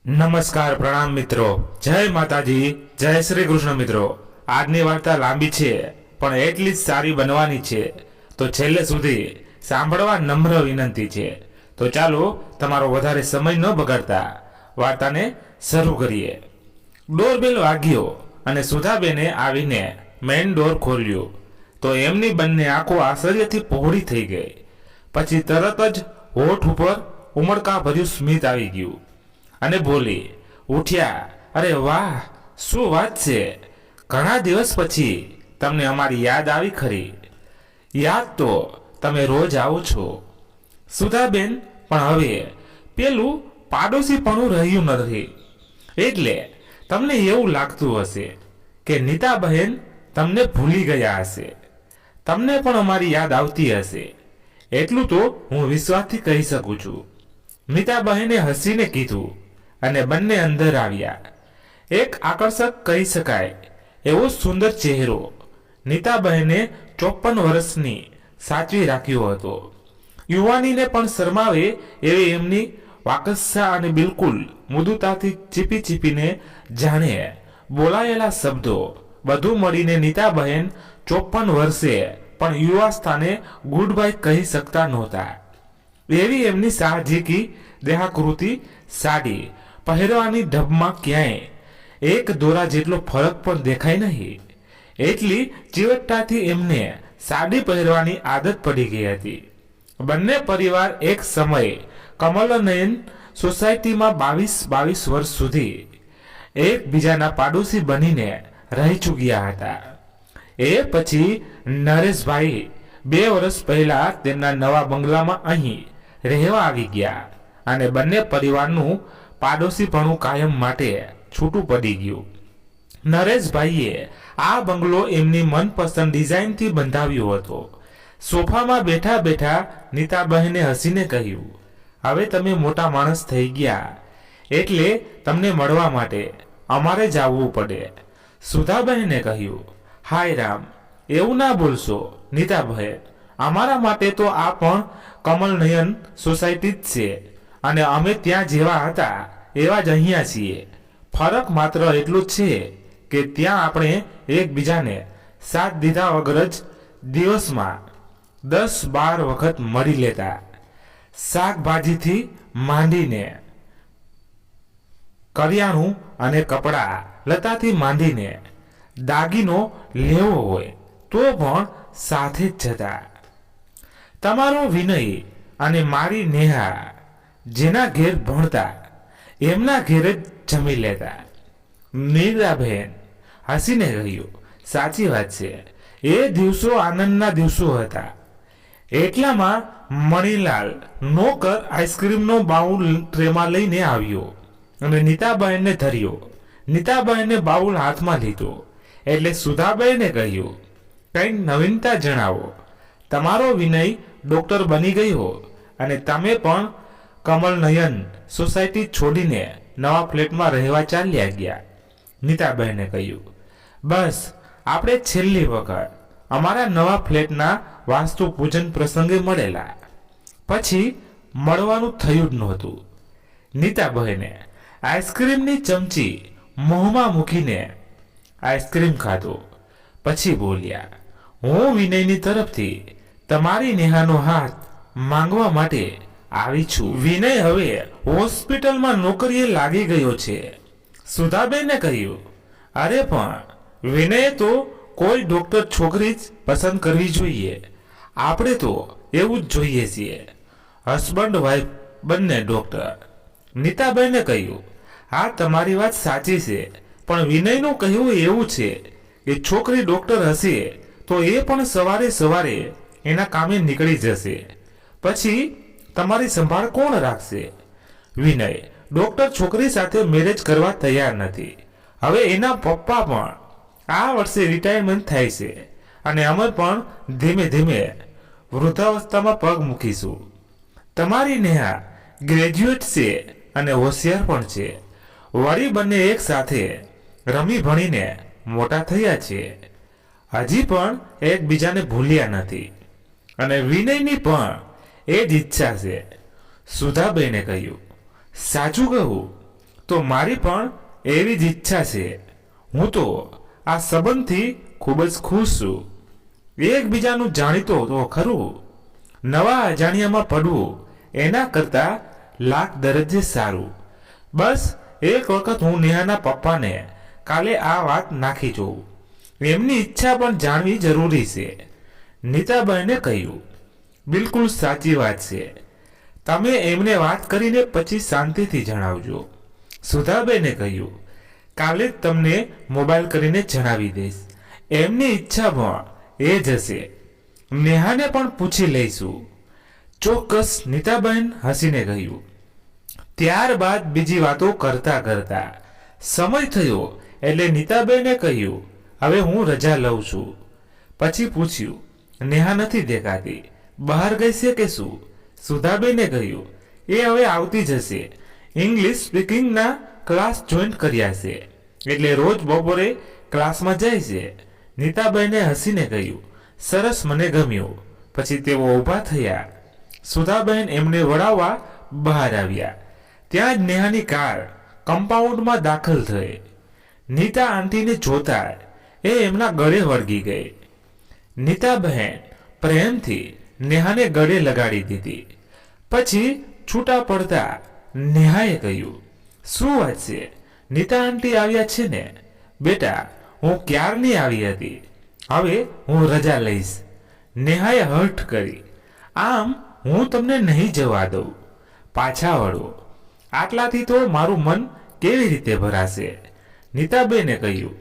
નમસ્કાર, પ્રણામ મિત્રો, જય માતાજી, જય શ્રી કૃષ્ણ મિત્રો। આજની વાર્તા લાંબી છે પણ એટલી જ સારી બનવાની છે, તો છેલ્લે સુધી સાંભળવા નમ્ર વિનંતી છે। તો ચાલો તમારો વધારે સમય ન બગાડતા વાર્તાને શરૂ કરીએ। ડોરબેલ વાગ્યો અને સુધાબેને આવીને મેઇન ડોર ખોલ્યો તો એમની બંને આંખો આશ્ચર્યથી પહોળી થઈ ગઈ। પછી તરત જ હોઠ ઉપર ઉમળકા ભર્યું સ્મિત આવી ગયું અને બોલી ઉઠ્યા, અરે વાહ, શું વાત છે! ઘણા દિવસ પછી તમને અમારી યાદ આવી ખરી? યાદ તો તમે રોજ આવો છો સુધાબેન, પણ હવે પેલું પાડોશીપણું રહ્યું નથી, એટલે તમને એવું લાગતું હશે કે નીતા બહેન તમને ભૂલી ગયા હશે। તમને પણ અમારી યાદ આવતી હશે, એટલું તો હું વિશ્વાસથી કહી શકું છું। નીતા બહેને હસીને કીધું અને બંને અંદર આવ્યા। એક આકર્ષક કહી શકાય એવો સુંદર ચહેરો નીતાબહેને 54 વર્ષની સાચવી રાખ્યો હતો। યુવાનીને પણ શરમાવે એવી એમની વાકસા અને બિલકુલ મૃદુતાથી ચીપી ચીપીને જાણે બોલાયેલા શબ્દો બધું મળીને નીતાબહેન 54 વર્ષે પણ યુવાસ્થાને ગુડ બાય કહી શકતા નહોતા। એવી એમની સાહજિકી દેહાકૃતિ, સાડી પહેરવાની ઢબમાં ક્યાંય એક દોરા જેટલો ફરક પણ દેખાય નહીં, એટલી ચીવટતાથી એમને સાડી પહેરવાની આદત પડી ગઈ હતી। બંને પરિવાર એક સમયે કમલનયન સોસાયટીમાં 22 વર્ષ સુધી એકબીજાના પાડોશી બનીને રહી ચૂક્યા હતા। એ પછી નરેશભાઈ 2 વર્ષ પહેલા તેમના નવા બંગલામાં અહીં રહેવા આવી ગયા અને બંને પરિવારનું પાડોશીપણું કાયમ માટે છૂટું પડી ગયું। નરેશભાઈએ આ બંગલો એમની મનપસંદ ડિઝાઇનથી બંધાવ્યો હતો। સોફામાં બેઠા બેઠા નીતાબહેને હસીને કહ્યું, હવે તમે મોટા માણસ થઈ ગયા, એટલે તમને મળવા માટે અમારે જ આવવું પડે। સુધાબહેને કહ્યું, હાય રામ, એવું ના બોલશો નીતાબહેન, અમારા માટે તો આ પણ કમલનયન સોસાયટી જ છે અને અમે ત્યાં જેવા હતા એવા જ અહીંયા છીએ। ફરક માત્ર એટલું જ છે કે ત્યાં આપણે એકબીજાને સાથ દીધા વગર જ દિવસમાં 10-12 વખત મળી લેતા। શાકભાજીથી માંડીને કરિયાણું અને કપડાં લતાથી માંડીને દાગીનો લેવો હોય તો પણ સાથે જ જતા। તમારો વિનય અને મારી નેહા જેના ઘેર ભણતા એમના ઘેર જ જમી લેતા। નીતાબહેન હસીને કહ્યું, સાચી વાત છે, એ દિવસો આનંદના દિવસો હતા। એટલામાં મણીલાલ નોકર આઈસ્ક્રીમનો બાઉલ ટ્રેમાં લઈને આવ્યો અને નીતાબહેનને ધર્યો। નીતાબહેને બાઉલ હાથમાં લીધો એટલે સુધાબહેને કહ્યું, કંઈક નવીનતા જણાવો। તમારો વિનય ડોક્ટર બની ગયો અને તમે પણ કમલનયન સોસાયટી છોડીને નવા ફ્લેટમાં રહેવા ચાલ્યા ગયા। નીતાબહેને કહ્યું, બસ આપણે છેલ્લી વખત અમારા નવા ફ્લેટના વાસ્તુ પૂજન પ્રસંગે મળેલા, પછી મળવાનું થયું જ નહોતું। નીતાબહેને આઈસ્ક્રીમની ચમચી મોંમાં મૂકીને આઈસ્ક્રીમ ખાધો, પછી બોલ્યા, હું વિનયની તરફથી તમારી નેહાનો હાથ માંગવા માટે આવી છું। વિનય હવે હોસ્પિટલમાં નોકરીએ લાગી ગયો છે। સુધાબેને કહ્યું, અરે પણ વિનયે તો કોઈ ડોક્ટર છોકરી જ પસંદ કરવી જોઈએ, આપણે તો એવું જ જોઈએ છીએ, હસબન્ડ વાઈફ બંને ડોક્ટર। નીતાબેને કહ્યું, હા તમારી વાત સાચી છે, પણ વિનયનું કહેવું એવું છે કે છોકરી ડોક્ટર હશે તો એ પણ સવારે સવારે એના કામે નીકળી જશે, પછી તમારી સંભાળ કોણ રાખશે? વિનય ડોક્ટર છોકરી સાથે મેરેજ કરવા તૈયાર નથી। હવે એના પપ્પા પણ આ વર્ષે રિટાયરમેન્ટ થાય છે અને અમે પણ ધીમે ધીમે વૃદ્ધાવસ્થામાં પગ મૂકીશું। તમારી નેહા ગ્રેજ્યુએટ છે અને હોશિયાર પણ છે, વળી બંને એક સાથે રમી ભણીને મોટા થયા છે, હજી પણ એકબીજાને ભૂલ્યા નથી અને વિનયની પણ એ જ ઈચ્છા છે। સુધાબેને કહ્યું, સાચું કહું તો મારી પણ એવી જ ઈચ્છા છે. હું તો આ સંબંધથી ખૂબ જ ખુશ છું. એકબીજાનું જાણીતો તો ખરું, નવા અજાણ્યામાં પડવું એના કરતાં લાખ દરજ્જે સારું. બસ એક વખત હું નેહાના પપ્પાને કાલે આ વાત નાખી જોઉં. એમની ઈચ્છા પણ જાણવી જરૂરી છે. નીતાબહેને કહ્યું, બિલકુલ સાચી વાત છે. તમે એમને વાત કરીને પછી શાંતિથી જણાવજો. સુધાબેને કહ્યું, કાલે જ તમને મોબાઈલ કરીને જણાવી દઈશ. એમની ઈચ્છા પણ એ જ હશે. નેહાને પણ પૂછી લઈશું. ચોક્કસ, નીતાબહેન હસીને કહ્યું. ત્યારબાદ બીજી વાતો કરતા કરતા સમય થયો એટલે નીતાબેને કહ્યું, હવે હું રજા લઉં છું. પછી પૂછ્યું, નેહા નથી દેખાતી, બહાર ગઈ છે કે શું? સુધાબેને કહ્યું, એ હવે આવતી જશે. ઇંગ્લિશ સ્પીકિંગના ક્લાસ જોઈન કર્યા છે એટલે રોજ બપોરે ક્લાસમાં જાય છે. નીતાબહેને હસીને કહ્યું, સરસ, મને ગમ્યું. પછી તેઓ ઊભા થયા. સુધાબહેન એમને વળાવવા બહાર આવ્યા. ત્યાં જ નેહાની કાર કમ્પાઉન્ડમાં દાખલ થઈ. નીતા આંટીને જોતા એ એમના ગળે વળગી ગઈ. નીતાબહેન પ્રેમથી નેહાને ગળે લગાડી દીધી. પછી છૂટા પડતા નેહાએ કહ્યું, શું વાત છે? નીતા આંટી આવ્યા છે ને? બેટા, હું ક્યારની આવી હતી. હવે હું રજા લઈશ. નેહાએ હઠ કરી. આમ હું તમને નહીં જવા દઉં. પાછા વળો. આટલાથી તો મારું મન કેવી રીતે ભરાશે? નીતાબેને કહ્યું,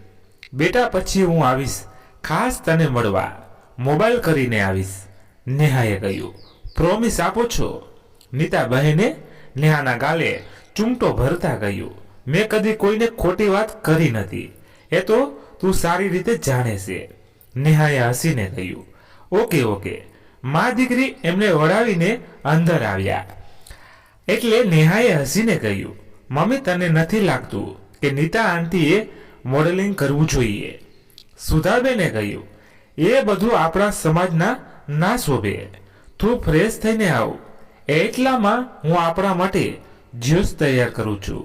બેટા પછી હું આવીશ, ખાસ તને મળવા. મોબાઈલ કરીને આવીશ. નેહાએ કહ્યું, પ્રોમિસ આપો છો? નીતાબહેને નેહાના ગાલે ચૂમટો ભરતા કહ્યું, મેં કદી કોઈને ખોટી વાત કરી નથી. એ તો તું સારી રીતે જાણે છે. નેહાએ હસીને કહ્યું, ઓકે ઓકે. મા દીકરી એમને વળાવીને અંદર આવ્યા એટલે નેહાએ હસીને કહ્યું, મમ્મી, તને નથી લાગતું કે નીતા આંટીએ મોડેલિંગ કરવું જોઈએ? સુધાબેને કહ્યું, એ બધું આપણા સમાજના ના શોભે. તું ફ્રેશ થઈને આવ. એટલામાં હું આપણા માટે જ્યુસ તૈયાર કરું છું.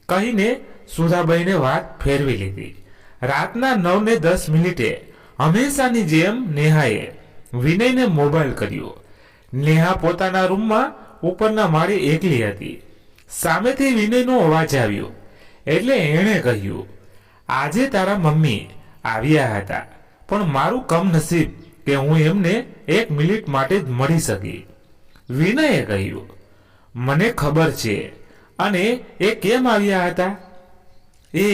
કહીને સુધાબહેને વાત ફેરવી લીધી. રાતના 9:10 હંમેશાની જેમ નેહાએ વિનયને મોબાઈલ કર્યો. નેહા પોતાના રૂમમાં ઉપરના માળે એકલી હતી. સામેથી વિનયનો અવાજ આવ્યો એટલે એણે કહ્યું, આજે તારા મમ્મી આવ્યા હતા, પણ મારું કમનસીબ કે હું એમને 1 મિનિટ માટે જ મળી શકી. વિનયે કહ્યું, મને ખબર છે. અને એ કેમ આવ્યા હતા એ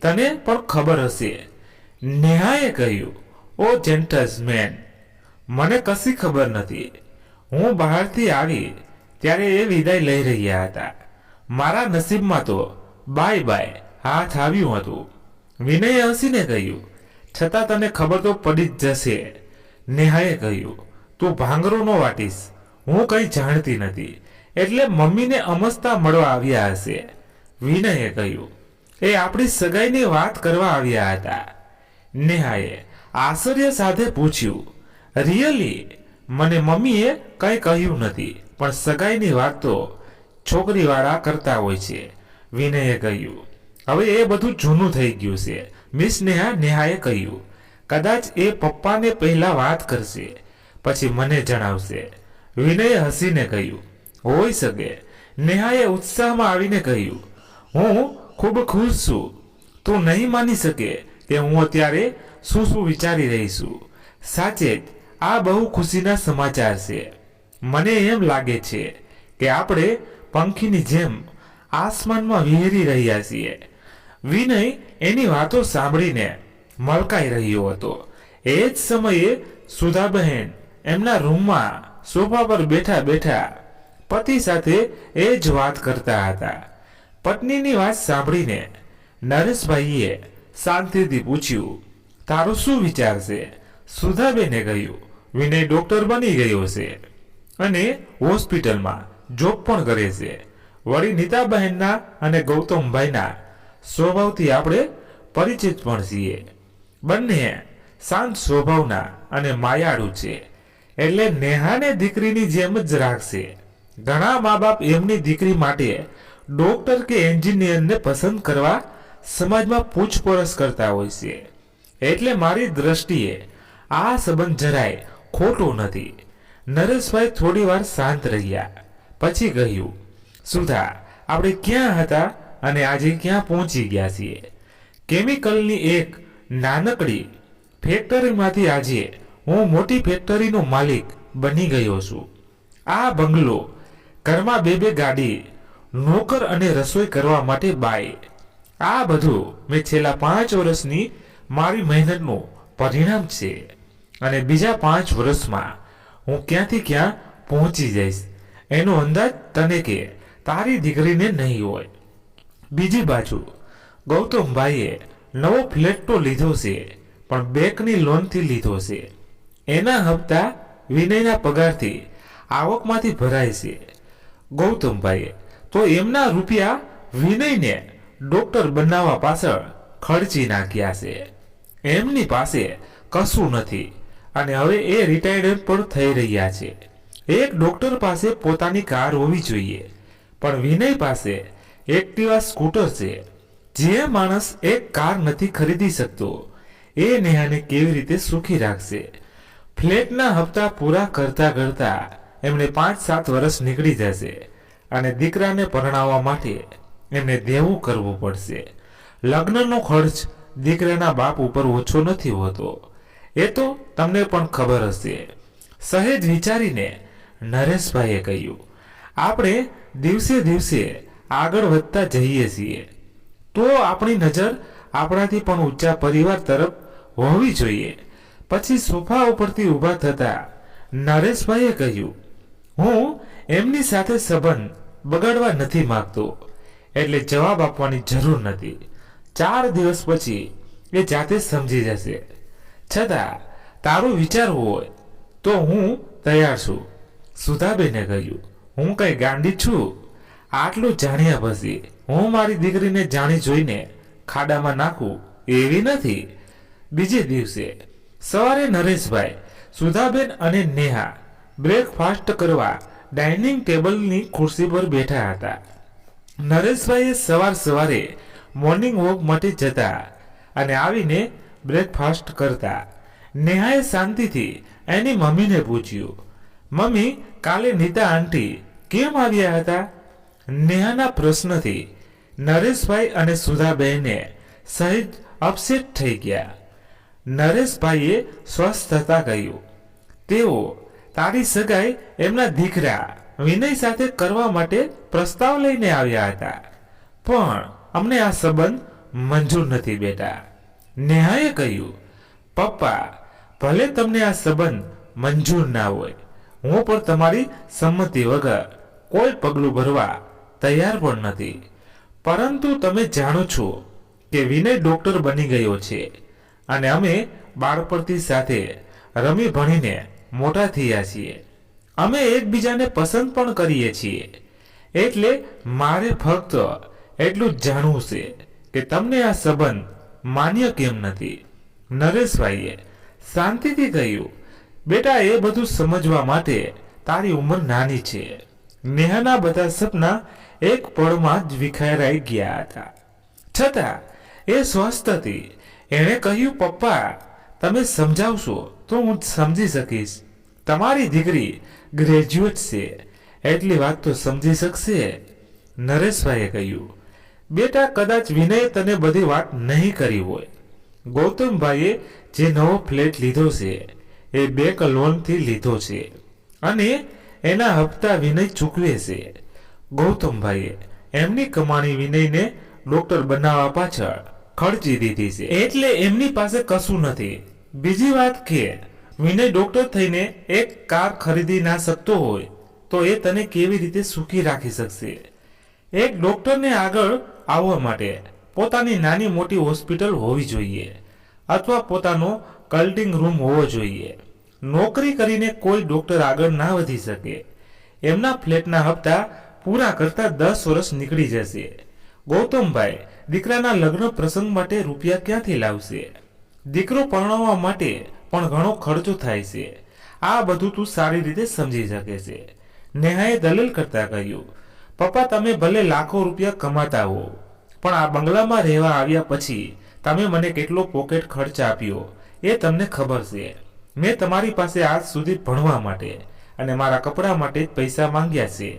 તને પણ ખબર હશે. નેહાએ કહ્યું, ઓ જેન્ટલમેન, મને કશી ખબર નથી. હું બહારથી આવી ત્યારે એ વિદાય લઈ રહ્યા હતા. મારા નસીબમાં તો બાય બાય હાથ આવ્યું હતું. વિનયે હસીને કહ્યું, છતાં તને ખબર તો પડી જ જશે. નેહાએ કહ્યું, તું ભાંગરો ન વાટીશ. હું કંઈ જાણતી નથી એટલે મમ્મીને અમસ્તા મળવા આવ્યા હશે. વિનયે કહ્યું, એ આપણી સગાઈની વાત કરવા આવ્યા હતા. નેહાએ આશ્ચર્ય સાથે પૂછ્યું, રિયલી? મને મમ્મીએ કંઈ કહ્યું નથી, પણ સગાઈની વાત તો છોકરીવાળા કરતા હોય છે. વિનયે કહ્યું, હવે એ બધું જૂનું થઈ ગયું છે મિસ નેહા. નેહાએ કહ્યું, કદાચ એ પપ્પાને પહેલા વાત કરશે પછી મને જણાવશે. વિનયે હસીને કહ્યું, હોઈ શકે. નેહાએ ઉત્સાહમાં આવીને કહ્યું, હું ખૂબ ખુશ છું. તું નહીં માની શકે કે હું અત્યારે શું વિચારી રહી છું. સાચે જ આ બહુ ખુશીના સમાચાર છે. મને એમ લાગે છે કે આપણે પંખીની જેમ આસમાનમાં વિહરી રહ્યા છીએ. વિનય એની વાતો સાંભળીને મલકાઈ રહ્યો હતો. એ જ સમયે સુધાબહેન એમના રૂમમાં સોફા પર બેઠા બેઠા પતિ સાથે એ જ વાત કરતા હતા. પત્નીની વાત સાંભળીને નરેશભાઈએ શાંતિથી પૂછ્યું, તારો શું વિચાર છે? સુધાબેને કહ્યું, વિનય ડોક્ટર બની ગયો છે અને હોસ્પિટલમાં જોબ પણ કરે છે. વળી નીતાબહેનના અને ગૌતમભાઈના સ્વભાવથી આપણે પરિચિત પણ છીએ. બંને શાંત સ્વભાવના અને માયાળુ છે એટલે નેહાને દીકરીની જેમ જ રાખશે. ઘણા મા બાપ એમની દીકરી માટે ડોક્ટર કે એન્જિનિયરને પસંદ કરવા સમાજમાં પૂછપરછ કરતા હોય છે. એટલે મારી દ્રષ્ટિએ આ સંબંધ જરાય ખોટો નથી. નરેશભાઈ થોડી વાર શાંત રહ્યા. પછી કહ્યું, સુધા, આપણે ક્યાં હતા અને આજે ક્યાં પહોંચી ગયા છીએ? કેમિકલની એક નાનકડી ફેક્ટરીમાંથી આજે હું મોટી ફેક્ટરીનો માલિક બની ગયો છું. આ બંગલો, ઘરમાં બે ગાડી, નોકર અને રસોઈ કરવા માટે બાઈ, આ બધું મેં છેલ્લા 5 વર્ષની મારી મહેનતનું પરિણામ છે. અને બીજા 5 વર્ષમાં હું ક્યાંથી ક્યાં પહોંચી જઈશ એનો અંદાજ તને કે તારી દીકરીને નહીં હોય. બીજી બાજુ ગૌતમભાઈએ નવો ફ્લેટ તો લીધો છે, પણ બેંકની લોનથી લીધો છે. એના હપ્તા વિનયના પગારથી આવકમાંથી ભરાય છે. ગૌતમભાઈએ તો એમના રૂપિયા વિનયને ડોક્ટર બનાવવા પાછળ ખર્ચી નાખ્યા છે. એમની પાસે કશું નથી અને હવે એ રિટાયર્ડ પણ થઈ રહ્યા છે. એક ડોક્ટર પાસે પોતાની કાર હોવી જોઈએ, પણ વિનય પાસે એક્ટિવા સ્કૂટર છે. જે માણસ એક કાર નથી ખરીદી શકતો એ નેહાને કેવી રીતે સુખી રાખશે? ફ્લેટના હપ્તા પૂરા કરતા કરતા એમને 5-7 વર્ષ નીકળી જશે અને દીકરાને પરણાવવા માટે એમને દેવું કરવું પડશે. લગ્નનો ખર્ચ દીકરાના બાપ ઉપર ઓછો નથી હોતો, એ તો તમને પણ ખબર હશે. સહેજ વિચારીને નરેશભાઈએ કહ્યું, આપણે દિવસે દિવસે આગળ વધતા જઈએ છીએ તો આપણી નજર આપણાથી પણ ઊંચા પરિવાર તરફ હોવી જોઈએ. પછી સોફા ઉપરથી ઊભા થતા નરેશભાઈએ કહ્યું, હું એમની સાથે સંબંધ બગાડવા નથી માંગતો, એટલે જવાબ આપવાની જરૂર નથી. 4 દિવસ પછી એ જાતે સમજી જશે. છતાં તારું વિચારવું હોય તો હું તૈયાર છું. સુધાબેને કહ્યું, હું કઈ ગાંડી છું? આટલું જાણ્યા પછી હું મારી દીકરીને જાણી જોઈને ખાડામાં નાખું એવી નથી. બીજે દિવસે સવારે નરેશભાઈ, સુધાબેન અને નેહા બ્રેકફાસ્ટ કરવા ડાઇનિંગ ટેબલની ખુરશી પર બેઠા હતા. નરેશભાઈએ સવારે મોર્નિંગ વોક માટે જતા અને આવીને બ્રેકફાસ્ટ કરતા. નેહાએ શાંતિથી એની મમ્મીને પૂછ્યું, મમ્મી, કાલે નીતા આંટી કેમ આવ્યા હતા? નેહાના પ્રશ્નથી નરેશભાઈ અને સુધાબેને સહેજ અપસેટ થઈ ગયા. નરેશભાઈએ સ્વસ્થ થતા કહ્યું, તેઓ તારી સગાઈ એમના દીકરા વિનય સાથે કરવા માટે પ્રસ્તાવ લઈને આવ્યા હતા, પણ અમને આ સંબંધ મંજૂર નથી બેટા. નેહાએ કહ્યું, પપ્પા, ભલે તમને આ સંબંધ મંજૂર ના હોય, હું પણ તમારી સંમતિ વગર કોઈ પગલું ભરવા તૈયાર પણ નથી. પરંતુ તમે જાણો છો કે વિનય ડોક્ટર બની ગયો છે અને અમે બાળપણથી સાથે રમી ભણીને મોટા થયા છીએ. અમે એકબીજાને પસંદ પણ કરીએ છીએ. એટલે મારે ફક્ત એટલું જ જાણવું છે કે તમને આ સંબંધ માન્ય કેમ નથી. નરેશભાઈએ શાંતિથી કહ્યું, બેટા, એ બધું સમજવા માટે તારી ઉંમર નાની છે. નેહાના બધા સપના એક પળમાં જ વિખેરાઈ ગયા હતા. છતાં એ સ્વસ્થ હતી. એણે કહ્યું, પપ્પા, તમે સમજાવશો તો હું સમજી શકીશ. તમારી દીકરી ગ્રેજ્યુએટ છે, એટલી વાત તો સમજી શકશે. નરેશભાઈએ કહ્યું, બેટા, કદાચ વિનય તને બધી વાત નહીં કરી હોય. ગૌતમભાઈએ જે નવો ફ્લેટ લીધો છે એ બેંક લોનથી લીધો છે અને એના હપ્તા વિનય ચૂકવે છે. ગૌતમભાઈએ એમની કમાણી વિનયને ડોક્ટર બનાવવા પાછળ ખર્ચી દીધી છે, એટલે એમની પાસે કશું નથી. બીજી વાત કે વિનય ડોક્ટર થઈને એક કાર ખરીદી ના શકતો હોય તો એ તને કેવી રીતે સુખી રાખી શકશે? એક ડોક્ટરને આગળ આવવા માટે પોતાની નાની મોટી હોસ્પિટલ હોવી જોઈએ અથવા પોતાનો કલ્ટિંગ રૂમ હોવો જોઈએ. નોકરી કરીને કોઈ ડોક્ટર આગળ ના વધી શકે. એમના ફ્લેટના હપ્તા પૂરા કરતા 10 વર્ષ નીકળી જશે. ગૌતમભાઈ દીકરાના લગ્ન પ્રસંગ માટે રૂપિયા ક્યાંથી લાવશે? દીકરો પરણાવવા માટે પણ ઘણો ખર્ચો થાય છે. આ બધું તું સારી રીતે સમજી શકે છે. નેહાએ દલીલ કરતા કહ્યું, પપ્પા, તમે ભલે લાખો રૂપિયા કમાતા હો, પણ આ બંગલામાં રહેવા આવ્યા પછી તમે મને કેટલો પોકેટ ખર્ચ આપ્યો એ તમને ખબર છે. મેં તમારી પાસે આજ સુધી ભણવા માટે અને મારા કપડાં માટે જ પૈસા માંગ્યા છે.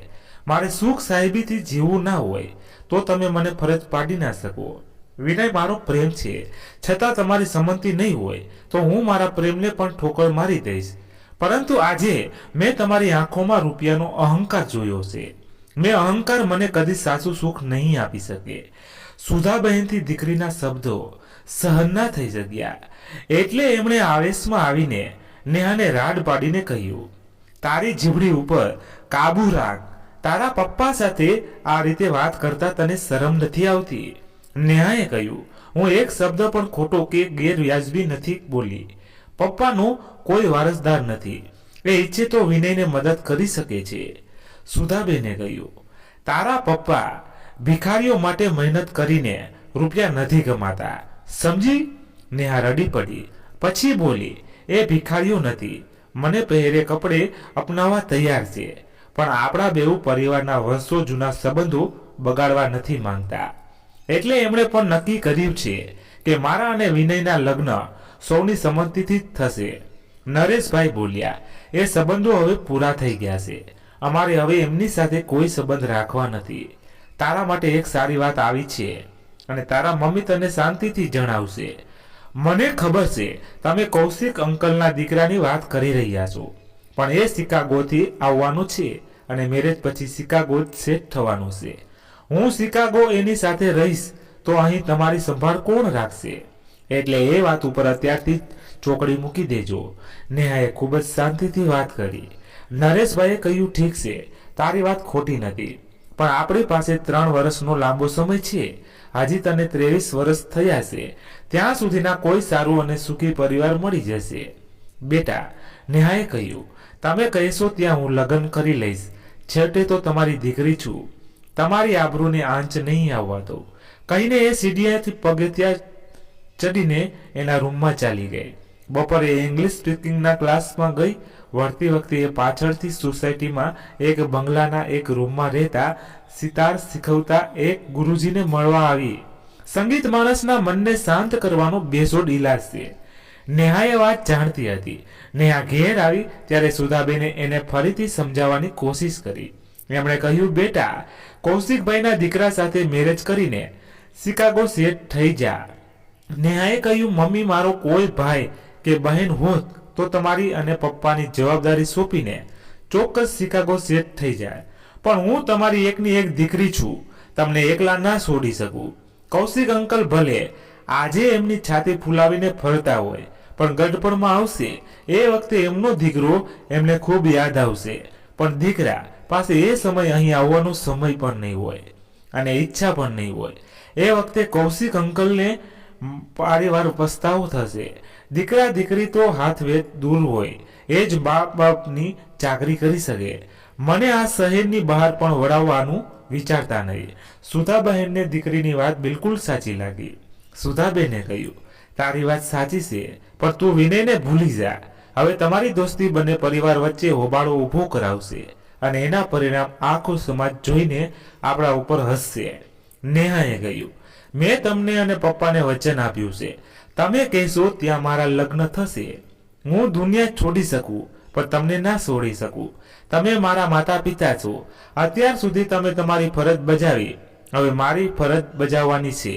મારે સુખ સાહેબીથી જીવવું ના હોય તો તમે મને ફરજ પાડી ના શકો. વિનય મારો પ્રેમ છે, છતાં તમારી સંમતિ નહીં હોય તો હું મારા પ્રેમને પણ ઠોકર મારી દઈશ. પરંતુ આજે મેં તમારી આંખોમાં રૂપિયાનો અહંકાર જોયો છે. મેં અહંકાર મને કદી સાચું સુખ નહીં આપી શકે. સુધાબહેનથી દીકરીના શબ્દો સહન ના થઈ શક્યા, એટલે એમણે આવેશમાં આવીને નેહાને રાડ પાડીને કહ્યું, તારી જીભડી ઉપર કાબુ રાખ. તારા પપ્પા સાથે આ રીતે વાત કરતા તને શરમ નથી આવતી? નેહાએ કહ્યું, હું એક શબ્દ પણ ખોટો કે ગેરવ્યાજબી નથી બોલી. પપ્પાનો કોઈ વારસદાર નથી. એ ઈચ્છે તો વિનયને મદદ કરી શકે છે. સુધાબેને કહ્યું, તારા પપ્પા ભિખારીઓ માટે મહેનત કરીને રૂપિયા નથી કમાતા, સમજી? નેહા રડી પડી. પછી બોલી, એ ભિખારીઓ નથી, મને પહેરે કપડે અપનાવવા તૈયાર છે, પણ આપણા બેઉ પરિવારના વર્ષો જૂના સંબંધો બગાડવા નથી માંગતા. એટલે એમણે પણ નક્કી કર્યું છે કે મારા અને વિનયના લગ્ન સૌની સંમતિથી જ થશે. નરેશભાઈ બોલ્યા, એ સંબંધો હવે પૂરા થઈ ગયા છે. અમારે હવે એમની સાથે કોઈ સંબંધ રાખવા નથી. તારા માટે એક સારી વાત આવી છે અને તારા મમ્મી તને શાંતિથી જણાવશે. મને ખબર છે તમે કૌશિક અંકલના દીકરાની વાત કરી રહ્યા છો, પણ એ શિકાગોથી આવવાનું છે અને મેરેજ પછી શિકાગો જ સેટ થવાનું છે. હું શિકાગો એની સાથે રહીશ તો અહીં તમારી સંભાળ કોણ રાખશે? એટલે એ વાત ઉપર અત્યારથી ચોકડી મૂકી દેજો. નેહાએ ખૂબ જ શાંતિથી વાત કરી. નરેશભાઈએ કહ્યું, ઠીક છે, તારી વાત ખોટી નથી, પણ આપણી પાસે 3 વર્ષનો લાંબો સમય છે. હજી તને 23 વર્ષ થયા છે, ત્યાં સુધીના કોઈ સારું અને સુખી પરિવાર મળી જશે. બેટા, નેહાએ કહ્યું, તમે કહેશો ત્યાં હું લગ્ન કરી લઈશ. છેવટે તો તમારી દીકરી છું, તમારી આબરૂને આંચ નહીં આવવા દો. કહીને એ સીડીએથી પગથિયાં ચડીને એના રૂમમાં ચાલી ગઈ. બપોરે ઇંગ્લિશ સ્પીકિંગના ક્લાસમાં ગઈ. વળતી વખતે એ પાછળથી સોસાયટીમાં એક બંગલાના એક રૂમમાં રહેતા સિતાર શીખવતા એક ગુરુજીને મળવા આવી. સંગીત માણસના મનને શાંત કરવાનો બેજોડ ઈલાજ છે. નેહા એ વાત જાણતી હતી. નેહા ઘેર આવી ત્યારે સુધાબેને એને ફરીથી સમજાવવાની કોશિશ કરી. એમણે કહ્યું, બેટા, કૌશિકભાઈના દીકરા સાથે મેરેજ કરીને શિકાગો સેટ થઈ જા. નેહાએ કહ્યું, મમ્મી, મારો કોઈ ભાઈ કે બહેન હોત તો તમારી અને પપ્પાની જવાબદારી સોંપીને ચોક્કસ શિકાગો સેટ થઈ જાય, પણ હું તમારી એકની એક દીકરી છું, તમને એકલા ના છોડી શકું. કૌશિક અંકલ ભલે આજે એમની છાતી ફૂલાવીને ફરતા હોય, પણ ગઢપણમાં આવશે એ વખતે એમનો દીકરો એમને ખૂબ યાદ આવશે. પણ દીકરા પાસે એ સમય અહીં આવવાનો સમય પણ નહીં હોય અને ઈચ્છા પણ નહીં હોય. એ વખતે કૌશિક અંકલને પારિવાર પસ્તાવો થશે. દીકરા દીકરી તો હાથ વેત દૂર હોય, એ જ બાપની ચાકરી કરી શકે. મને આ શહેરની બહાર પણ વળાવવાનું વિચારતા નહીં. સુધાબહેનને દીકરીની વાત બિલકુલ સાચી લાગી. સુધાબેને કહ્યું, તારી વાત સાચી છે, પણ તું વિનયને ભૂલી જા. હવે તમારી દોસ્તી બંને પરિવાર વચ્ચે હોબાળો ઊભો કરાવશે અને એના પરિણામ આખો સમાજ જોઈને આપણા ઉપર હસશે. નેહાએ કહ્યું, મેં તમને અને પપ્પાને વચન આપ્યું છે, તમે કહેશો ત્યાં મારા લગ્ન થશે. હું દુનિયા છોડી શકું, પણ તમને ના છોડી શકું. તમે મારા માતા પિતા છો. અત્યાર સુધી તમે તમારી ફરજ બજાવી, હવે મારી ફરજ બજાવવાની છે.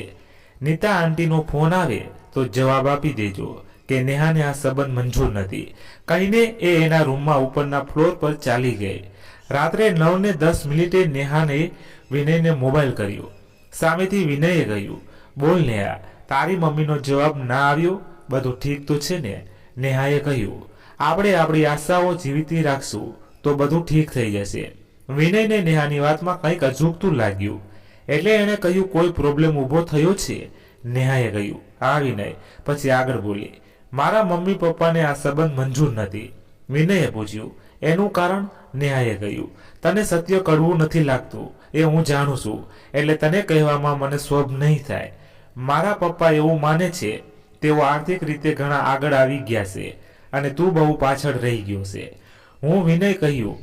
નીતા આંટીનો ફોન આવે તો જવાબ આપી દેજો કે નેહાને આ સંબંધ મંજૂર નથી. કહીને એ એના રૂમમાં ઉપરના ફ્લોર પર ચાલી ગઈ. રાત્રે 9:10 નેહાને વિનયને મોબાઈલ કર્યો. સામેથી વિનયે કહ્યું, બોલ નેહા, તારી મમ્મીનો જવાબ ના આવ્યો? બધું ઠીક તો છે ને? નેહાએ કહ્યું, આપણે આપણી આશાઓ જીવતી રાખશું તો બધું ઠીક થઈ જશે. વિનયને નેહાની વાતમાં કંઈક અજુગતું લાગ્યું, એટલે એણે કહ્યું, કોઈ પ્રોબ્લેમ ઊભો થયો છે? નેહાએ કહ્યું, હા વિનય. પછી આગળ બોલી, મારા મમ્મી પપ્પાને આ સંબંધ મંજૂર નથી. વિનયે પૂછ્યું, એનું કારણ? નેહાએ કહ્યું, તને સત્ય કડવું નથી લાગતું એ હું જાણું છું, એટલે તને કહેવામાં મને શોભ નહીં થાય. મારા પપ્પા એવું માને છે, તેઓ આર્થિક રીતે ઘણા આગળ આવી ગયા છે અને તું બહુ પાછળ રહી ગયો છે. હું વિનય કહ્યું,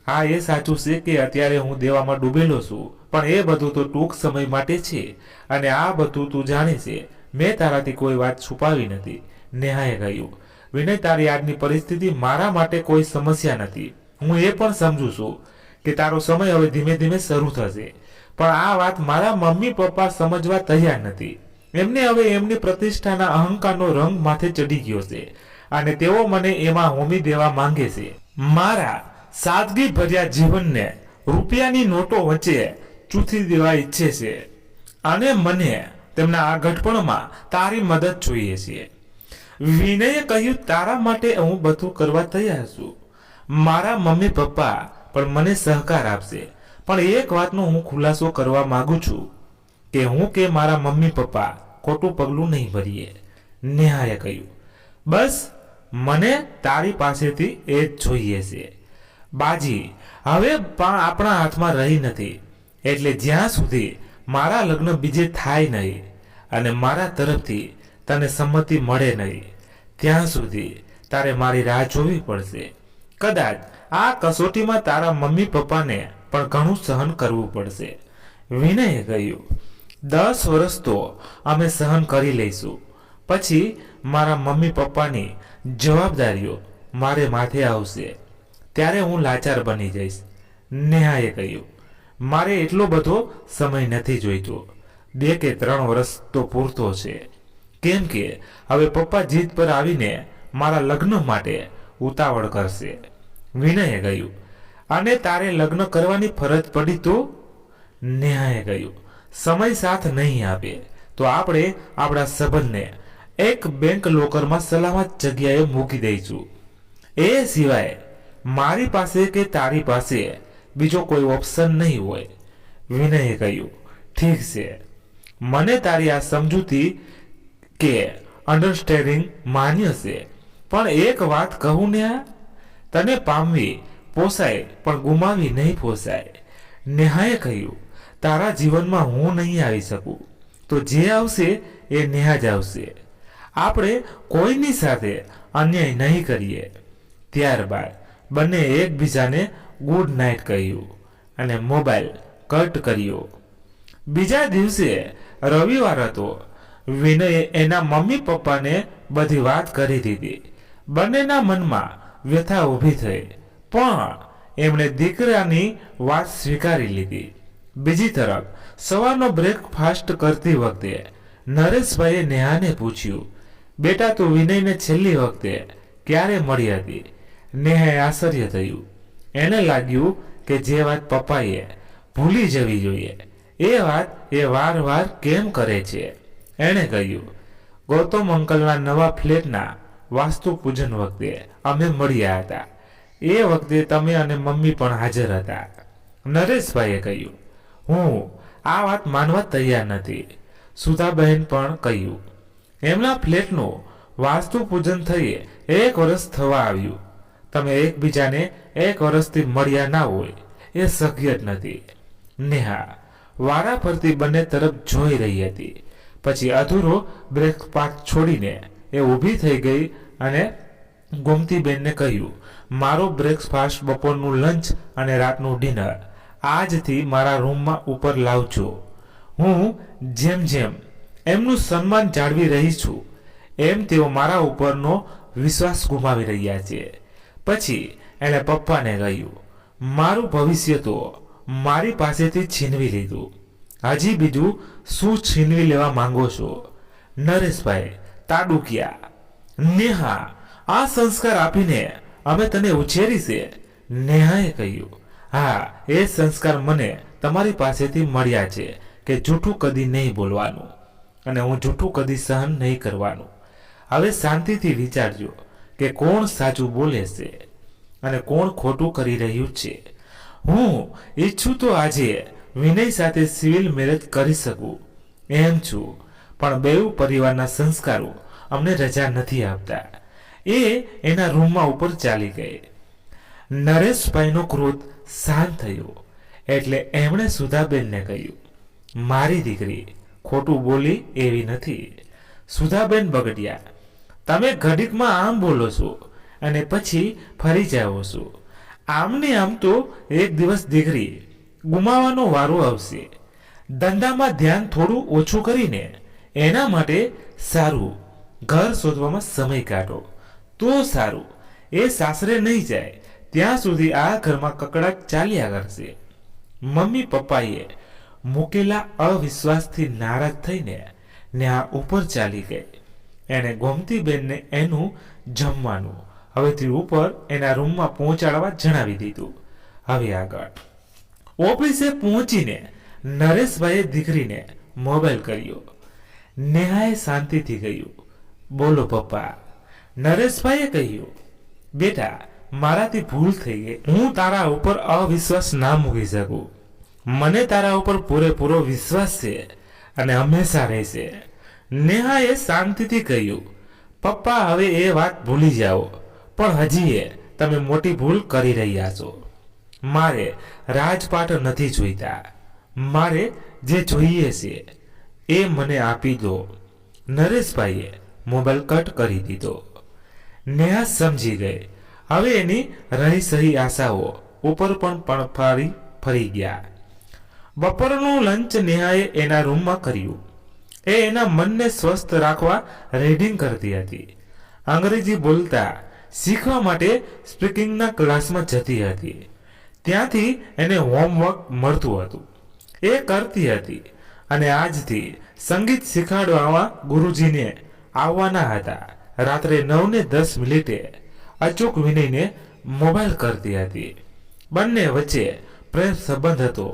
હા, એ સાચું છે કે અત્યારે હું દેવામાં ડૂબેલો છું, પણ એ બધું તો ટૂંક સમય માટે છે અને આ બધું તું જાણે છે. મેં તારાથી કોઈ વાત છુપાવી નથી, નેહાએ કહ્યું. વિનય, તારી આજની પરિસ્થિતિ મારા માટે કોઈ સમસ્યા નથી. હું એ પણ સમજુ છું કે તારો સમય હવે ધીમે ધીમે શરૂ થશે, પણ આ વાત મારા મમ્મી પપ્પા સમજવા તૈયાર નથી. એમને હવે એમની પ્રતિષ્ઠાના અહંકારનો રંગ માથે ચડી ગયો છે અને તેઓ મને એમાં હોમી દેવા માંગે છે. મારા સાદગી ભર્યા જીવનને રૂપિયાની નોટો વચ્ચે ચૂથી દેવા ઈચ્છે છે અને મને તેમના આ ઘડપણમાં તારી મદદ જોઈએ છે. વિનયે કહ્યું, તારા માટે હું બધું કરવા તૈયાર છું. મારા મમ્મી પપ્પા પણ મને સહકાર આપશે, પણ એક વાતનો હું ખુલાસો કરવા માંગુ છું કે હું કે મારા મમ્મી પપ્પા ખોટું પગલું નહીં ભરીએ, નેહાએ કહ્યું. બસ મને તારી પાસેથી એ જ જોઈએ છે. બાજી હવે પણ આપણા હાથમાં રહી નથી, એટલે જ્યાં સુધી મારા લગ્ન બીજે થાય નહીં અને મારા તરફથી તને સંમતિ મળે નહીં, ત્યાં સુધી તારે મારી રાહ જોવી પડશે. કદાચ આ કસોટીમાં તારા મમ્મી પપ્પાને પણ ઘણું સહન કરવું પડશે, વિનયે કહ્યું. 10 વર્ષ તો અમે સહન કરી લઈશું, પછી મારા મમ્મી પપ્પાની જવાબદારીઓ મારે માથે આવશે, ત્યારે હું લાચાર બની જઈશ, નેહાએ કહ્યું. મારે એટલો બધો સમય નથી જોઈતો, 2 કે 3 વર્ષ તો પૂરતો છે, કેમ કે હવે પપ્પા જીદ પર આવીને મારા લગ્ન માટે ઉતાવળ કરશે, વિનયે કહ્યું. અને તારે લગ્ન કરવાની ફરજ પડી તો, નેહાએ કહ્યું. સમય સાથ નહીં આપે તો આપણે આપણા સંબંધને એક બેંક લોકરમાં સલામત જગ્યાએ મૂકી દઈશું. એ સિવાય મારી પાસે કે તારી પાસે બીજો કોઈ ઓપ્શન નહીં હોય, વિનયે કહ્યું. ઠીક છે, મને તારી આ સમજૂતી કે અન્ડરસ્ટેન્ડિંગ માન્ય છે, પણ એક વાત કહું ને, તને પામવી પોસાય પણ ગુમાવી નહીં પોસાય, નેહાએ કહ્યું. તારા જીવનમાં હું નહીં આવી શકું તો જે આવશે એ નેહા જ આવશે. આપણે કોઈની સાથે અન્યાય નહીં કરીએ. ત્યારબાદ બંને એકબીજાને ગુડ નાઇટ કહ્યું અને મોબાઈલ કટ કર્યો. બીજા દિવસે રવિવાર હતો. વિનયે એના મમ્મી પપ્પાને બધી વાત કરી દીધી. બંનેના મનમાં વ્યથા ઊભી થઈ, પણ એમણે દીકરાની વાત સ્વીકારી લીધી. બીજી તરફ સવારનો બ્રેકફાસ્ટ કરતી વખતે નરેશભાઈએ નેહાને પૂછ્યું, બેટા તું વિનયને છેલ્લી વખતે ક્યારે મળી હતી? નેહાએ આશ્ચર્ય થયું. એને લાગ્યું કે જે વાત પપ્પાએ ભૂલી જવી જોઈએ એ વાત એ વાર કેમ કરે છે. એણે કહ્યું, ગૌતમ અંકલના નવા ફ્લેટના વાસ્તુ પૂજન વખતે અમે મળ્યા હતા. એ વખતે તમે અને મમ્મી પણ હાજર હતા. નરેશભાઈએ કહ્યું. હું આ વાત માનવા તૈયાર નથી. સુધાબહેન પણ કહ્યું. એમના ફ્લેટનું વાસ્તુ પૂજન થઈ 1 વર્ષ થવા આવ્યું. તમે એકબીજાને 1 વર્ષથી મળ્યા ના હોય એ શક્ય જ નથી. નેહા વારાફરતી બંને તરફ જોઈ રહી હતી. પછી અધૂરો બ્રેકફાસ્ટ છોડીને એ ઊભી થઈ ગઈ અને ગોમતીબેનને કહ્યું, મારો બ્રેકફાસ્ટ, બપોરનું લંચ અને રાતનું ડિનર આજથી મારા રૂમમાં ઉપર લાવજો. હું જેમ જેમ એમનું સન્માન જાળવી રહી છું એમ તેઓ મારા ઉપરનો વિશ્વાસ ગુમાવી રહ્યા છે. પછી એણે પપ્પાને કહ્યું, મારું ભવિષ્ય તો મારી પાસેથી છીનવી લીધું, હજી બીજું શું છીનવી લેવા માંગો છો? નરેશભાઈ તાડુકિયા. નેહા, આ સંસ્કાર આપીને અમે તને ઉછેરી છે, નેહાએ કહ્યું. હા, એ સંસ્કાર મને તમારી પાસેથી મળ્યા છે કે જૂઠું કદી નહીં બોલવાનું અને હું જૂઠું કદી સહન નહીં કરવાનું. હવે શાંતિથી વિચારજો કે કોણ સાચું બોલે છે અને કોણ ખોટું કરી રહ્યું છે. હું ઈચ્છું તો આજે વિનય સાથે સિવિલ મેરેજ કરી શકું એમ છું, પણ બેઉ પરિવારના સંસ્કારો અમને રજા નથી આપતા. એ એના રૂમમાં ઉપર ચાલી ગઈ. નરેશભાઈનો ક્રોધ શાંત થયો એટલે એમણે સુધાબેનને કહ્યું, મારી દીકરી ખોટું બોલી એવી નથી. સુધાબેન બગડ્યા. તમે ઘડીકમાં આમ બોલો છો અને પછી ફરી જાઓ છો. આમને આમ તો એક દિવસ દીકરી ગુમાવાનો વારો આવશે. ધંધામાં ધ્યાન થોડું ઓછું કરીને એના માટે સારું ઘર શોધવામાં સમય કાઢો તો સારું. એ સાસરે નહીં જાય ત્યાં સુધી આ ઘરમાં કકડાટ ચાલ્યા કરશે. મમ્મી પપ્પાએ મૂકેલા અવિશ્વાસથી નારાજ થઈને ન્યા ઉપર ચાલી ગઈ. એણે ગોમતી બેનને એનું જમવાનું હવેથી ઉપર એના રૂમમાં પહોંચાડવા જણાવી દીધું. હવે આગળ ઓફિસે પહોંચીને નરેશભાઈએ દીકરીને મોબાઈલ કર્યો. નેહાએ શાંતિથી કહ્યું, બોલો પપ્પા. નરેશભાઈએ કહ્યું, બેટા મારાથી ભૂલ થઈ ગઈ. હું તારા ઉપર અવિશ્વાસ ના મૂકી શકું. મને તારા ઉપર પૂરેપૂરો વિશ્વાસ છે અને હંમેશા રહેશે. નેહાએ શાંતિથી કહ્યું, પપ્પા હવે એ વાત ભૂલી જાઓ, પણ હજી તમે મોટી ભૂલ કરી રહ્યા છો. મારે રાજપાટ નથી જોઈતા. મારે જે જોઈએ છે એ મને આપી દો. નરેશભાઈએ મોબાઈલ કટ કરી દીધો. નેહા સમજી ગઈ. હવે એની રહી સહી આશાઓ ઉપર પણ ફરી ગયા. બપોરનું લંચ નેહાએ એના રૂમમાં કર્યું. એ એના મનને સ્વસ્થ રાખવા રીડિંગ કરતી હતી. અંગ્રેજી બોલતા શીખવા માટે સ્પીકિંગના ક્લાસમાં જતી હતી. ત્યાંથી એને હોમવર્ક મળતું હતું, એ કરતી હતી. અને આજથી સંગીત શીખવાડવા ગુરુજીને આવવાના હતા. રાત્રે 9:10 અચૂક વિનયને મોબાઈલ કરતી હતી. બંને વચ્ચે પ્રેમ સંબંધ હતો,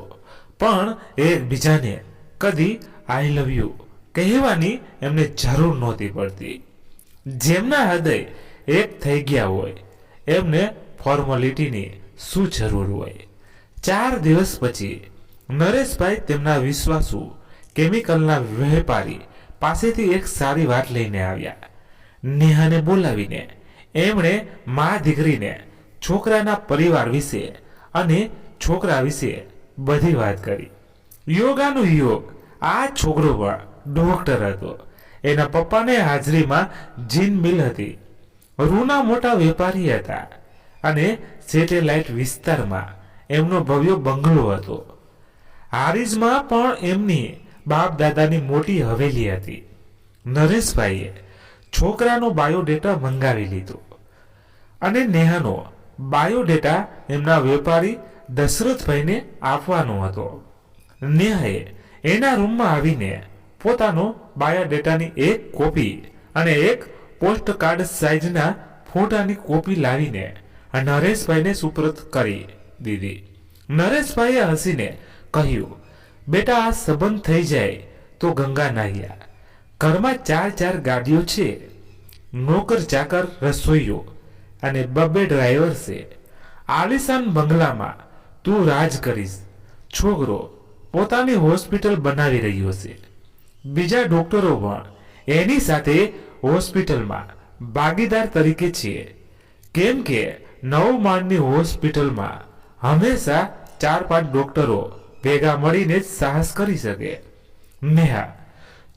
પણ એકબીજાને કદી આઈ લવ યુ કહેવાની એમને જરૂર નહોતી પડતી. જેમના હૃદય એક થઈ ગયા હોય એમને ફોર્માલિટીની શું જરૂર હોય. 4 દિવસ પછી નરેશભાઈ તેમના વિશ્વાસુ કેમિકલના વેપારી પાસેથી એક સારી વાત લઈને આવ્યા. નેહાને બોલાવીને એમણે મા દીકરીને છોકરાના પરિવાર વિશે અને છોકરા વિશે બધી વાત કરી. યોગાનું યોગ, આ છોકરો પણ ડોક્ટર હતો. એના પપ્પાને હાજરીમાં જીન મિલ હતી. રૂના મોટા વેપારી હતા અને સેટેલાઇટ વિસ્તારમાં એમનો ભવ્ય બંગલો હતો. હારીજમાં પણ એમની બાપ દાદાની મોટી હવેલી હતી. નરેશભાઈએ છોકરાનો બાયોડેટા મંગાવી લીધો અને નેહાનો બાયોડેટા એમના વેપારી દશરથભાઈને આપવાનો હતો. નેહાએ એના રૂમમાં આવીને પોતાનો બાયોડેટાની એક કોપી અને એક પોસ્ટકાર્ડ સાઇઝના ફોટાની કોપી લાવીને નરેશભાઈને સુપરત કરી દીધી. નરેશભાઈએ હસીને કહ્યું, બેટા આ સંબંધ થઈ જાય તો ગંગા નાહ્યા. ઘરમાં 4 ગાડીઓ છે, નોકર ચાકર રસોઈયો અને 2 ડ્રાઈવર છે. આલિશાન બંગલામાં તું રાજ કરીશ. છોકરો પોતાની હોસ્પિટલ બનાવી રહ્યો છે. બીજા ડોક્ટરો પણ એની સાથે હોસ્પિટલમાં ભાગીદાર તરીકે છે, કેમ કે 9 માળની હોસ્પિટલમાં હંમેશા 4-5 ડોક્ટરો ભેગા મળીને જ સાહસ કરી શકે. નેહા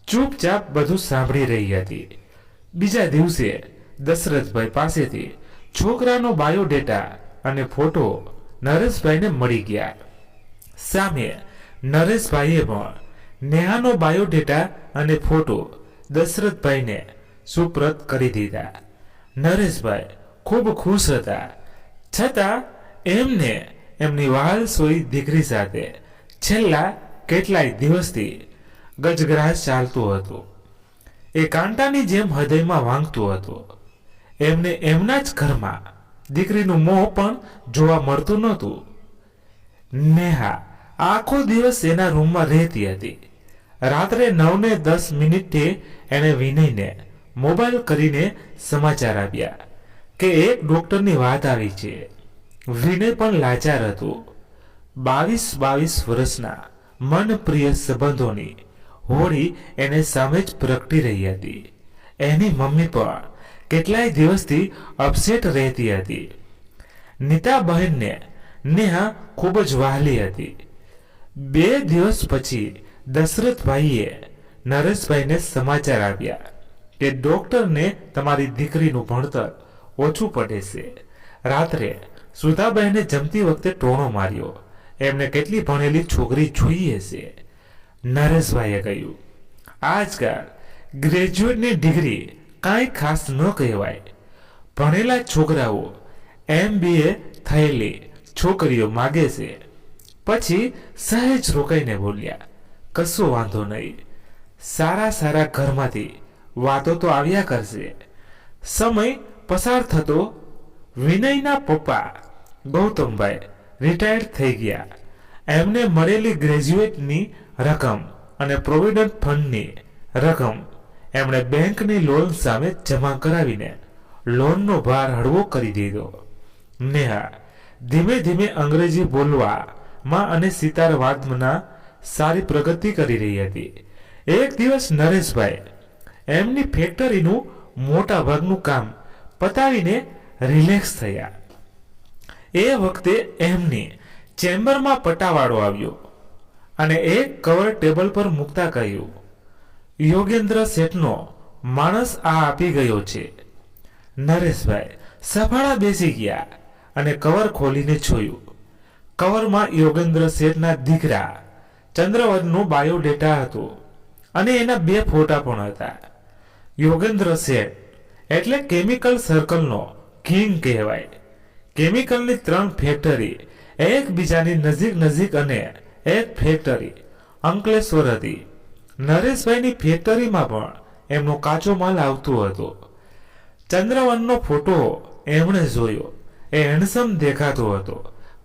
ચૂપચાપ બધું સાંભળી રહી હતી. બીજા દિવસે દશરથભાઈ પાસેથી છોકરાનો બાયોડેટા અને ફોટો નરેશભાઈને મળી ગયા. સામે નરેશભાઈએ પણ નેહાનો બાયોડેટા અને ફોટો દશરથભાઈને સુપ્રત કરી દીધા. નરેશભાઈ ખૂબ ખુશ હતા, છતાં એમને એમની વાલસોઈ દીકરી સાથે છેલ્લા કેટલાય દિવસથી ગજગરાજ ચાલતો હતો. એ કાંટાની જેમ હૃદયમાં વાંગતો હતો. એમને એમના જ ઘરમાં દીકરીનું મોં પણ જોવા મળતું નહોતું. નેહા આખો દિવસ એના રૂમમાં રહેતી હતી. રાત્રે 9:10 એણે વિનયને મોબાઈલ કરીને સમાચાર આપ્યા કે એક ડોક્ટરની વાત આવી છે. વિનય પણ લાચાર હતો. 22 વર્ષના મનપ્રિય સંબંધોની હોળી એને સામે જ પ્રગટી રહી હતી. એની મમ્મી પણ કેટલાય દિવસથી અપસેટ રહેતી હતી. નીતા બહેનને નેહા ખૂબ જ વહાલી હતી. 2 દિવસ પછી દશરથભાઈએ નરેશભાઈને સમાચાર આપ્યા કે ડોક્ટરને તમારી દીકરીનું ભણતર ઓછું પડે છે. રાત્રે સુધાબહેને જમતી વખતે ટોણો માર્યો. એમને કેટલી ભણેલી છોકરી જોઈએ છે? નરેશભાઈએ કહ્યું, આજકાલ ગ્રેજ્યુએટની ડિગ્રી કાંઈ ખાસ ન કહેવાય. ભણેલા છોકરાઓ MBA થયેલી છોકરીઓ માગે છે. પછી સહેજ રોકાઈને બોલ્યા, કશો વાંધો નહીં, સારા સારા ઘરમાંથી વાતો તો આવ્યા કરશે. સમય પસાર થતો વિનયના પપ્પા ગૌતમભાઈ રિટાયર્ડ થઈ ગયા. એમને મળેલી ગ્રેજ્યુએટની રકમ અને પ્રોવિડન્ટ ફંડની રકમ એમણે બેંકની લોન સામે જમા કરાવીને લોનનો ભાર હળવો કરી દીધો. નેહા ધીમે ધીમે અંગ્રેજી બોલવામાં અને સિતારવાદમાં સારી પ્રગતિ કરી રહી હતી. એક દિવસ નરેશભાઈ એમની ફેક્ટરીનું મોટા ભાગનું કામ પતાવીને રિલેક્સ થયા. એ વખતે એમની ચેમ્બરમાં પટાવાળો આવ્યો અને એક કવર ટેબલ પર મૂકતા કહ્યું, યોગેન્દ્ર શેઠનો માણસ આ આપી ગયો છે. નરેશભાઈ સફાળા બેસી ગયા અને કવર ખોલીને જોયું. કવરમાં યોગેન્દ્ર શેઠના દીકરા ચંદ્રવનનો બાયોડેટા હતો અને એના 2 ફોટા પણ હતા. યોગેન્દ્ર શેઠ એટલે કેમિકલ સર્કલનો કિંગ કહેવાય. કેમિકલની 3 ફેક્ટરી એકબીજાની નજીક નજીક અને એક ફેક્ટરી અંકલેશ્વર હતી. નરેશભાઈની ફેક્ટરીમાં પણ એમનો કાચો માલ આવતો હતો. ચંદ્રવનનો ફોટો એમણે જોયો. એ હેન્ડસમ દેખાતો હતો.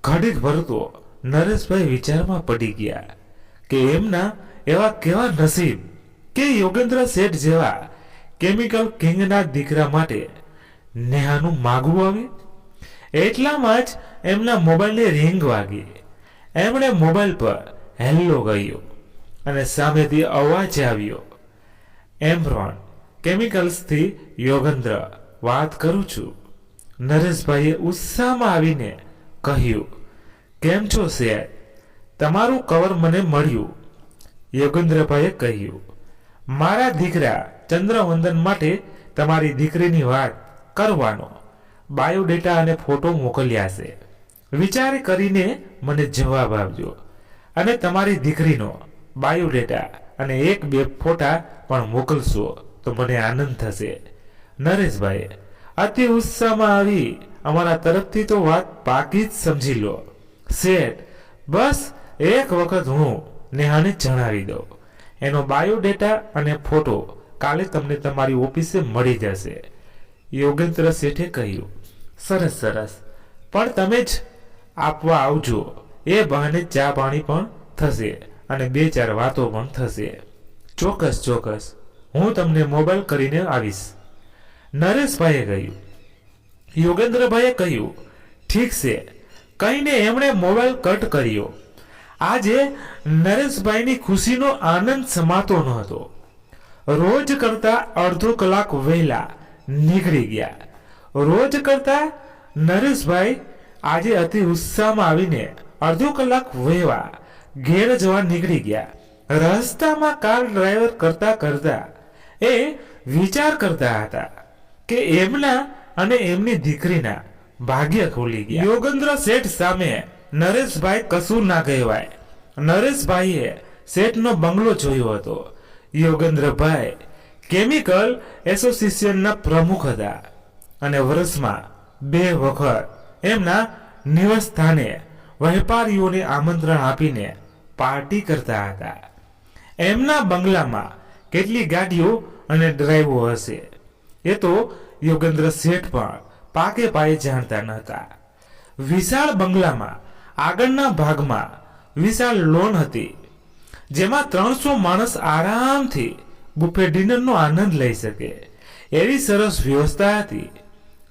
ઘડીક ભરતો નરેશભાઈ વિચારમાં પડી ગયા કે એમના એવા કેવા નસીબ કે યોગેન્દ્ર શેઠ જેવા કેમિકલ કિંગના દીકરા માટે નેહાનું માગવું આવે. એટલામાં જ એમના મોબાઈલની રિંગ વાગી. એમણે મોબાઈલ પર હેલો કહ્યું અને સામેથી અવાજ આવ્યો, એમરોન કેમિકલ્સથી યોગેન્દ્ર વાત કરું છું. નરેશભાઈએ ઉત્સાહમાં આવીને કહ્યું, કેમ છો શેઠ? તમારું કવર મને મળ્યું. યોગેન્દ્રભાઈએ કહ્યું, મારા દીકરા ચંદ્રવંદન માટે તમારી દીકરીની વાત કરવાનો બાયોડેટા અને ફોટો મોકલ્યા છે. વિચાર કરીને મને જવાબ આપજો અને તમારી દીકરીનો બાયોડેટા અને 1-2 ફોટા પણ મોકલશો તો મને આનંદ થશે. નરેશભાઈ અતિ ઉત્સાહમાં આવી, અમારા તરફથી તો વાત પાકી જ સમજી લો. શેઠ બસ એક વખત હું નેહાને જણાવી દઉં. એનો બાયોડેટા અને ફોટો કાલે તમને તમારી ઓફિસે મળી જશે. યોગેન્દ્ર શેઠે કહ્યું, સરસ સરસ, પણ તમે જ આપવા આવજો. એ બહાને ચા પાણી પણ થશે અને 2-4 વાતો પણ થશે. ચોક્કસ ચોક્કસ, હું તમને મોબાઈલ કરીને આવીશ. નરેશભાઈએ કહ્યું. યોગેન્દ્રભાઈએ કહ્યું, ઠીક છે કહીને એમણે મોબાઈલ કટ કર્યો. આજે નરેશભાઈની ખુશીનો આનંદ સમાતો ન હતો. રોજ કરતા અડધો કલાક વહેલા નીકળી ગયા. રોજ કરતા નરેશભાઈ આજે અતિ ઉત્સાહમાં આવીને અડધો કલાક વહેવા ઘેર જવા નીકળી ગયા. રસ્તામાં કાર ડ્રાઈવર કરતા કરતા એ વિચાર કરતા હતા કે એમના અને એમની દીકરીના ભાગ્ય ખોલી ગયા. યોગેન્દ્ર શેઠ સામે નરેશભાઈ કશું ના કહેવાય. નરેશભાઈએ શેઠનો બંગલો જોયો હતો. યોગેન્દ્રભાઈ કેમિકલ એસોસિએશનના પ્રમુખ હતા અને વર્ષમાં 2 વખત એમના નિવાસ સ્થાને વેપારીઓને આમંત્રણ આપીને પાર્ટી કરતા હતા. એમના બંગલામાં કેટલી ગાડીઓ અને ડ્રાઈવો હશે એ તો યોગેન્દ્ર શેઠ પણ પાકે પાયે જાણતા નહોતા. વિશાળ બંગલામાં આગળના ભાગમાં વિશાળ લોન હતી, જેમાં 300 માણસ આરામથી બુફે ડિનરનો આનંદ લઈ શકે એવી સરસ વ્યવસ્થા હતી.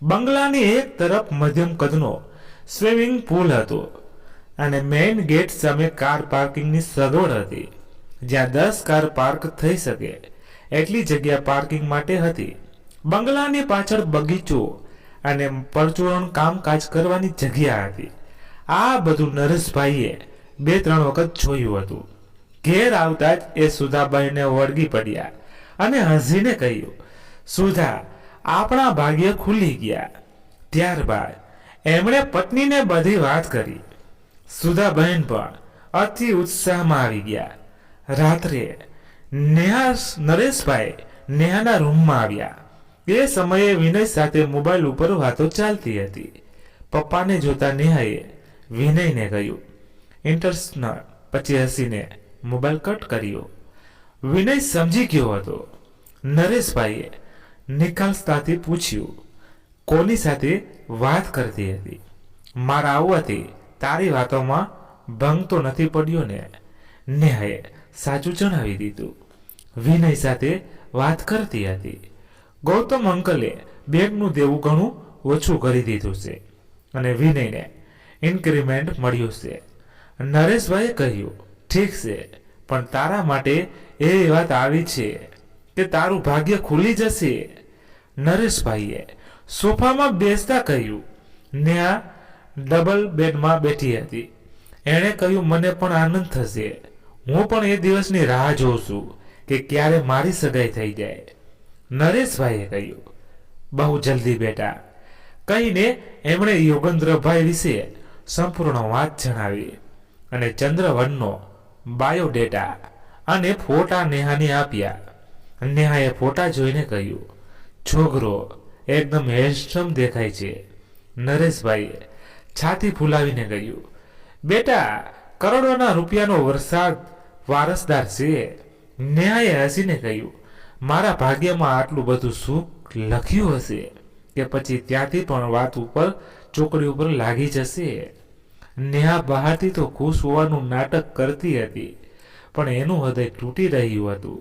બંગલાની એક તરફ મધ્યમ કદનો સ્વિમિંગ પુલ હતો અને મેઇન ગેટ સામે કાર પાર્કિંગની સગવડ હતી, જ્યાં 10 કાર પાર્ક થઈ શકે એટલી જગ્યા પાર્કિંગ માટે હતી. બંગલાની પાછળ બગીચો અને પરચુરણ કામકાજ કરવાની જગ્યા હતી. આ બધું નરેશભાઈએ 2-3 વખત જોયું હતું. ઘેર આવતા જ એ સુધાબાઈને વળગી પડ્યા અને હસીને કહ્યું, સુધા આપણા ભાગ્ય ખુલી ગયા. ત્યારબાદ એમણે પત્નીને બધી વાત કરી. સુધાબહેન પણ અતિ ઉત્સાહમાં આવી ગયા. રાત્રે નરેશભાઈ નેહાના રૂમમાં આવ્યા. એ સમયે વિનય સાથે મોબાઈલ ઉપર વાતો ચાલતી હતી. પપ્પાને જોતા નેહાએ વિનયને કહ્યું ઇન્ટરસ્ટના, પછી હસીને મોબાઈલ કટ કર્યો. વિનય સમજી ગયો હતો. નરેશભાઈએ નિખાલસતાથી પૂછ્યું કોની સાથે વાત કરતી હતી? મારા આવવાથી તારી વાતોમાં ભંગ તો નથી પડ્યો ને? નેહાએ સાચું જણાવી દીધું. વિનય સાથે વાત કરતી હતી. ગૌતમ અંકલે બેંકનું દેવું ઘણું ઓછું કરી દીધું છે અને વિનયને ઇન્ક્રીમેન્ટ મળ્યું છે. નરેશભાઈએ કહ્યું ઠીક છે, પણ તારા માટે એ વાત આવી છે કે તારું ભાગ્ય ખુલી જશે. નરેશભાઈએ સોફામાં બેસતા કહ્યું. નેહા ડબલ બેડમાં બેઠી હતી. એણે કહ્યું મને પણ આનંદ થશે. હું પણ એ દિવસની રાહ જોઉં છું કે ક્યારે મારી સગાઈ થઈ જાય. નરેશભાઈએ કહ્યું બહુ જલ્દી બેટા. કહીને એમણે યોગેન્દ્રભાઈ વિશે સંપૂર્ણ વાત જણાવી અને ચંદ્રવનનો બાયોડેટા અને ફોટા નેહાને આપ્યા. નેહાએ ફોટા જોઈને કહ્યું છોકરો એકદમ હેન્ડસમ દેખાય છે. નરેશભાઈએ છાતી ફૂલાવીને કહ્યું બેટા કરોડોના રૂપિયાનો વરસાદ વારસદાર છે. નેહાએ હસીને કહ્યું મારા ભાગ્યમાં આટલું બધું સુખ લખ્યું હશે કે પછી ત્યાંથી પણ વાત ઉપર ચોકડી ઉપર લાગી જશે. નેહા બહારથી તો ખુશ હોવાનું નાટક કરતી હતી, પણ એનું હૃદય તૂટી રહ્યું હતું.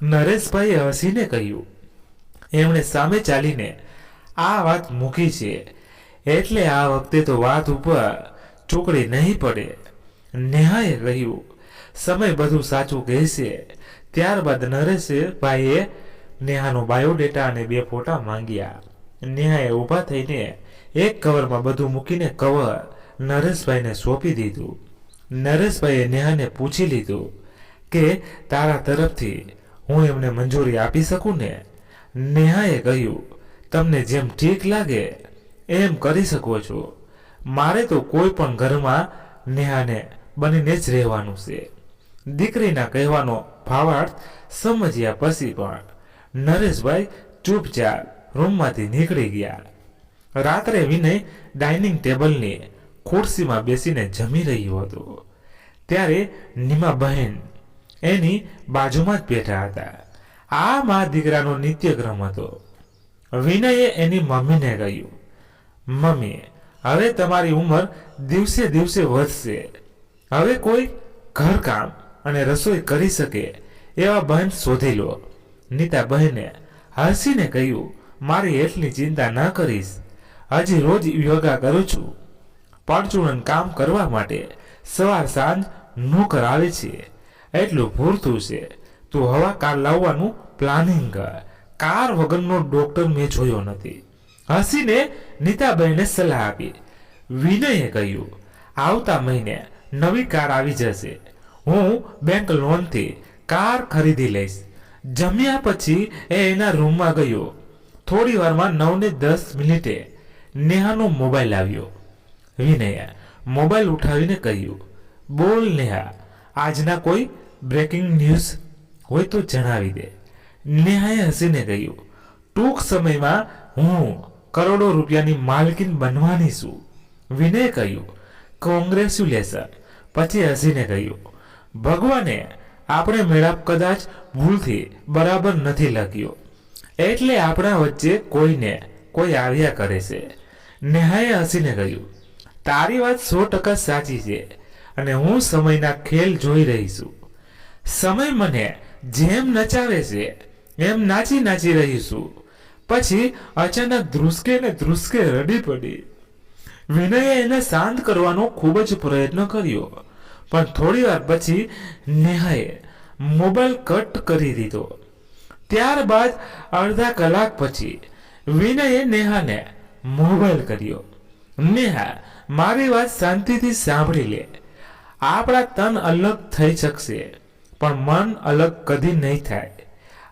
નરેશભાઈએ હસીને કહ્યું એમણે સામે ચાલીને આ વાત મૂકી છે એટલે આ વખતે તો વાત ઉપર ચોકડી નહીં પડે. નેહાએ કહ્યું સમય બધું સાચું કહેશે. ત્યારબાદ નરેશભાઈએ નેહાનો બાયોડેટા અને 2 ફોટા માંગ્યા. નેહાએ ઊભા થઈને એક કવરમાં બધું મૂકીને કવર નરેશભાઈને સોંપી દીધું. નરેશભાઈએ નેહાને પૂછી લીધું કે તારા તરફથી હું એમને મંજૂરી આપી શકું ને? નેહાએ કહ્યું તમને જેમ ઠીક લાગે એમ કરી શકો છો. મારે તો કોઈ પણ ઘરમાં નેહાને બનીને જ રહેવાનું છે. દીકરીના કહેવાનો ભાવાર્થ સમજ્યા પછી પણ નરેશભાઈ ચૂપચાપ રૂમમાંથી નીકળી ગયા. રાત્રે વિનય ડાઇનિંગ ટેબલની ખુરશીમાં બેસીને જમી રહ્યો હતો. ત્યારે નીમાબહેન એની બાજુમાં જ બેઠા હતા. આ મા દીકરાનો નિત્યક્રમ હતો. વિનયે એની મમ્મીને કહ્યું મમ્મી હવે તમારી ઉંમર દિવસે દિવસે વધશે. હવે કોઈ ઘરકામ અને રસોઈ કરી શકે એવા બહેન શોધી લો. નીતા બહેને હસીને કહ્યું મારી એટલી ચિંતા ન કરીશ. હજી રોજ યોગા કરું છું. પરચુરણ કામ કરવા માટે સવાર સાંજ નોકર આવે છે એટલું પૂરતું છે. તું હવા કાર લાવવાનું પ્લાનિંગ કર. કાર વગરનો ડોક્ટર મેં જોયો નથી. હસીને નીતાબહેને સલાહ આપી. વિનયે કહ્યું આવતા મહિને નવી કાર આવી જશે. હું બેંક લોનથી કાર ખરીદી લઈશ. જમ્યા પછી એ એના રૂમમાં ગયો. થોડી વારમાં 9:10 નેહાનો મોબાઈલ આવ્યો. વિનયે મોબાઈલ ઉઠાવીને કહ્યું બોલ નેહા, આજના કોઈ બ્રેકિંગ ન્યૂઝ હોય તો જણાવી દે. નેહાએ હસીને કહ્યું ટૂંક સમયમાં હું કરોડો રૂપિયાની માલકીન બનવાની છું. વિનયે કહ્યું કોંગ્રેચ્યુલેશન. પછી હસીને કહ્યું ભગવાને આપણે મેળાપ કદાચ ભૂલથી બરાબર નથી લખ્યો એટલે આપણા વચ્ચે કોઈને કોઈ આવ્યા કરે છે. નેહાએ હસીને કહ્યું તારી વાત 100% સાચી છે અને હું સમયના ખેલ જોઈ રહી છું. સમય મને જેમ નચાવે છે એમ નાચી નાચી રહી છું. પછી અચાનક ધ્રુસકે રડી પડી. વિનયે એને શાંત કરવાનો ખૂબ જ પ્રયત્ન કર્યો, પણ થોડી વાર પછી નેહાએ મોબાઈલ કટ કરી દીધો. ત્યારબાદ અડધા કલાક પછી વિનયે નેહાને મોબાઈલ કર્યો. નેહા, મારી વાત શાંતિથી સાંભળી લે. આપણા તન અલગ થઈ શકશે પણ મન અલગ કદી નહીં થાય.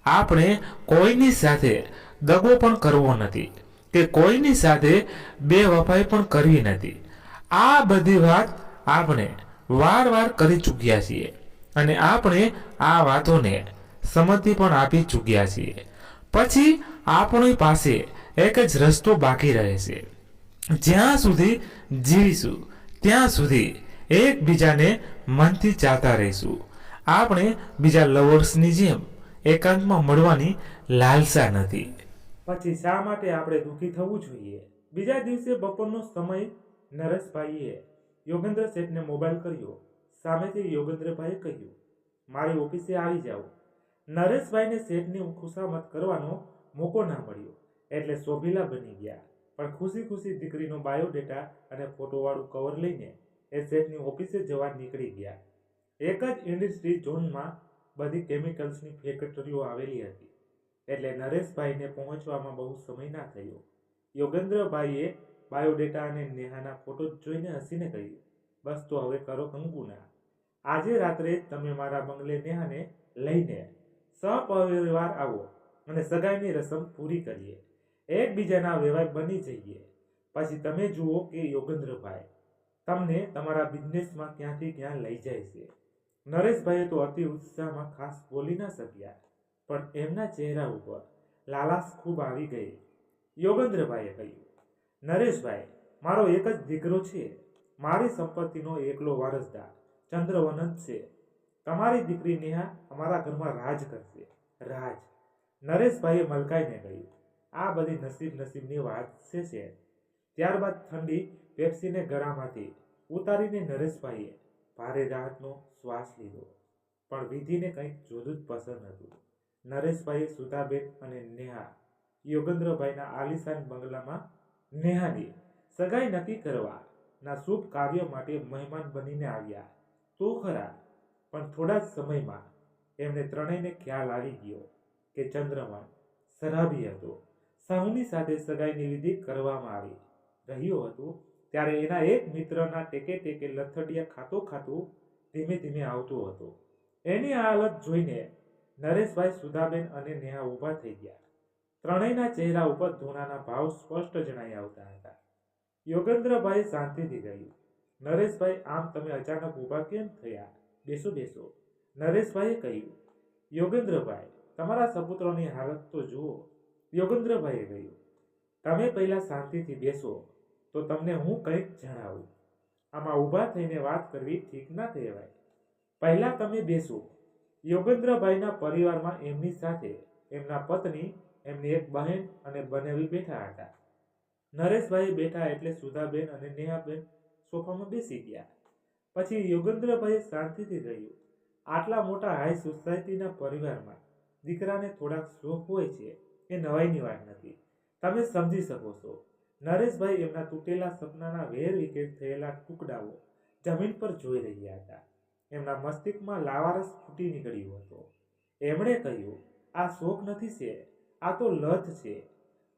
આપણે કોઈની સાથે દગો પણ કરવો નથી. કે કોઈની સાથે બેવફાઈ પણ કરવી નથી. આ બધી વાત આપણે વાર કરી ચૂક્યા છીએ અને આપણે આ વાતોને સંમતિ પણ આપી ચૂક્યા છીએ. પછી આપણી પાસે એક જ રસ્તો બાકી રહે છે. જ્યાં સુધી જીવીશું ત્યાં સુધી એકબીજાને મનથી ચાહતા રહીશું. આપણે બીજા લવર્સની જેમ એકાંતમાં મળવાની લાલસા નથી. પછી શા માટે આપણે દુઃખી થવું જોઈએ? બીજા દિવસે બપોરનો સમય નરેશભાઈએ યોગેન્દ્ર શેઠને મોબાઈલ કર્યો. સામેથી યોગેન્દ્રભાઈએ કહ્યું, મારી ઓફિસે આવી જાઓ. નરેશભાઈને શેઠની ખુશામત કરવાનો મોકો ના મળ્યો એટલે શોભીલા બની ગયા. પણ ખુશી દીકરીનો બાયોડેટા અને ફોટોવાળું કવર લઈને એ શેઠની ઓફિસે જવા નીકળી ગયા. એક જ ઇન્ડસ્ટ્રી ઝોનમાં બધી કેમિકલ્સની ફેક્ટરીઓ આવેલી હતી એટલે નરેશભાઈને પહોંચવામાં બહુ સમય ના થયો. યોગેન્દ્રભાઈએ બાયોડેટા અને નેહાના ફોટો જોઈને હસીને કહ્યું, બસ તો હવે કરો કંકુના. આજે રાત્રે તમે મારા બંગલે નેહાને લઈને સપરિવાર આવો અને સગાઈની રસમ પૂરી કરીએ. એકબીજાના વેવાય બની જઈએ. પછી તમે જુઓ કે યોગેન્દ્રભાઈ તમને તમારા બિઝનેસમાં ક્યાંથી ક્યાં લઈ જાય છે. નરેશભાઈએ તો અતિ ઉત્સાહમાં ખાસ બોલી ના શક્યા, પણ એમના ચહેરા ઉપર લાલાશ ખૂબ આવી ગઈ. યોગેન્દ્રભાઈએ કહ્યું, નરેશભાઈ, મારો એક જ દીકરો છે. મારી સંપત્તિનો એકલો વારસદાર ચંદ્રવનંત છે. તમારી દીકરી નેહા અમારા ઘરમાં રાજ કરશે. રાજ. નરેશભાઈએ મલકાઈને કહ્યું, આ બધી નસીબની વાત છે. ત્યારબાદ ઠંડી પેપ્સીને ગળામાંથી ઉતારીને નરેશભાઈએ ભારે રાહતનો શ્વાસ લીધો. પણ વિધિને કંઈક જુદું જ પસંદ હતું. નરેશભાઈએ સુધાબેન અને નેહા યોગેન્દ્રભાઈના આલિશાન બંગલામાં નેહાની સગાઈ નક્કી કરવાના શુભ કાર્ય માટે મહેમાન બનીને આવ્યા તો ખરા, પણ થોડા જ સમયમાં એમને ત્રણેયને ખ્યાલ આવી ગયો કે ચંદ્રવન શરાબી હતો. સહુની સાથે સગાઈની વિધિ કરવામાં આવી રહ્યો હતો ત્યારે એના એક મિત્રના ટેકે લથડિયા ખાતો ધીમે આવતો હતો. એની આ હાલત જોઈને નરેશભાઈ, સુધાબેન અને નેહા ઊભા થઈ ગયા. ત્રણેયના ચહેરા ઉપર ધૂણાના ભાવ સ્પષ્ટ જણાઈ આવતા હતા. યોગેન્દ્રભાઈ શાંતિથી કહ્યું, નરેશભાઈ, આમ તમે અચાનક ઊભા કેમ થયા? બેસો. નરેશભાઈએ કહ્યું, યોગેન્દ્રભાઈ, તમારા સપુત્રોની હાલત તો જુઓ. યોગેન્દ્રભાઈએ કહ્યું, તમે પહેલા શાંતિથી બેસો તો તમને હું કંઈક જણાવું. આમાં ઊભા થઈને વાત કરવી ઠીક ના કહેવાય. પહેલા તમે બેસો. યોગેન્દ્રભાઈના પરિવારમાં એમની સાથે એમના પત્ની, એમની એક બહેન અને બનેવી બેઠા હતા. નરેશભાઈ બેઠા એટલે સુધાબેન અને નેહાબેન સોફામાં બેસી ગયા. પછી યોગેન્દ્રભાઈએ શાંતિથી કહ્યું, આટલા મોટા હાઈ સોસાયટીના પરિવારમાં દીકરાને થોડાક શોખ હોય છે એ નવાઈની વાત નથી. તમે સમજી શકો છો. નરેશભાઈ એમના તૂટેલા સપનાના વેરવિખેર થયેલા ટુકડાઓ જમીન પર જોઈ રહ્યા હતા. એમના મસ્તિષ્કમાં લાવારસ ફૂટી નીકળ્યો હતો. એમણે કહ્યું, આ શોખ નથી છે, આ તો લત છે.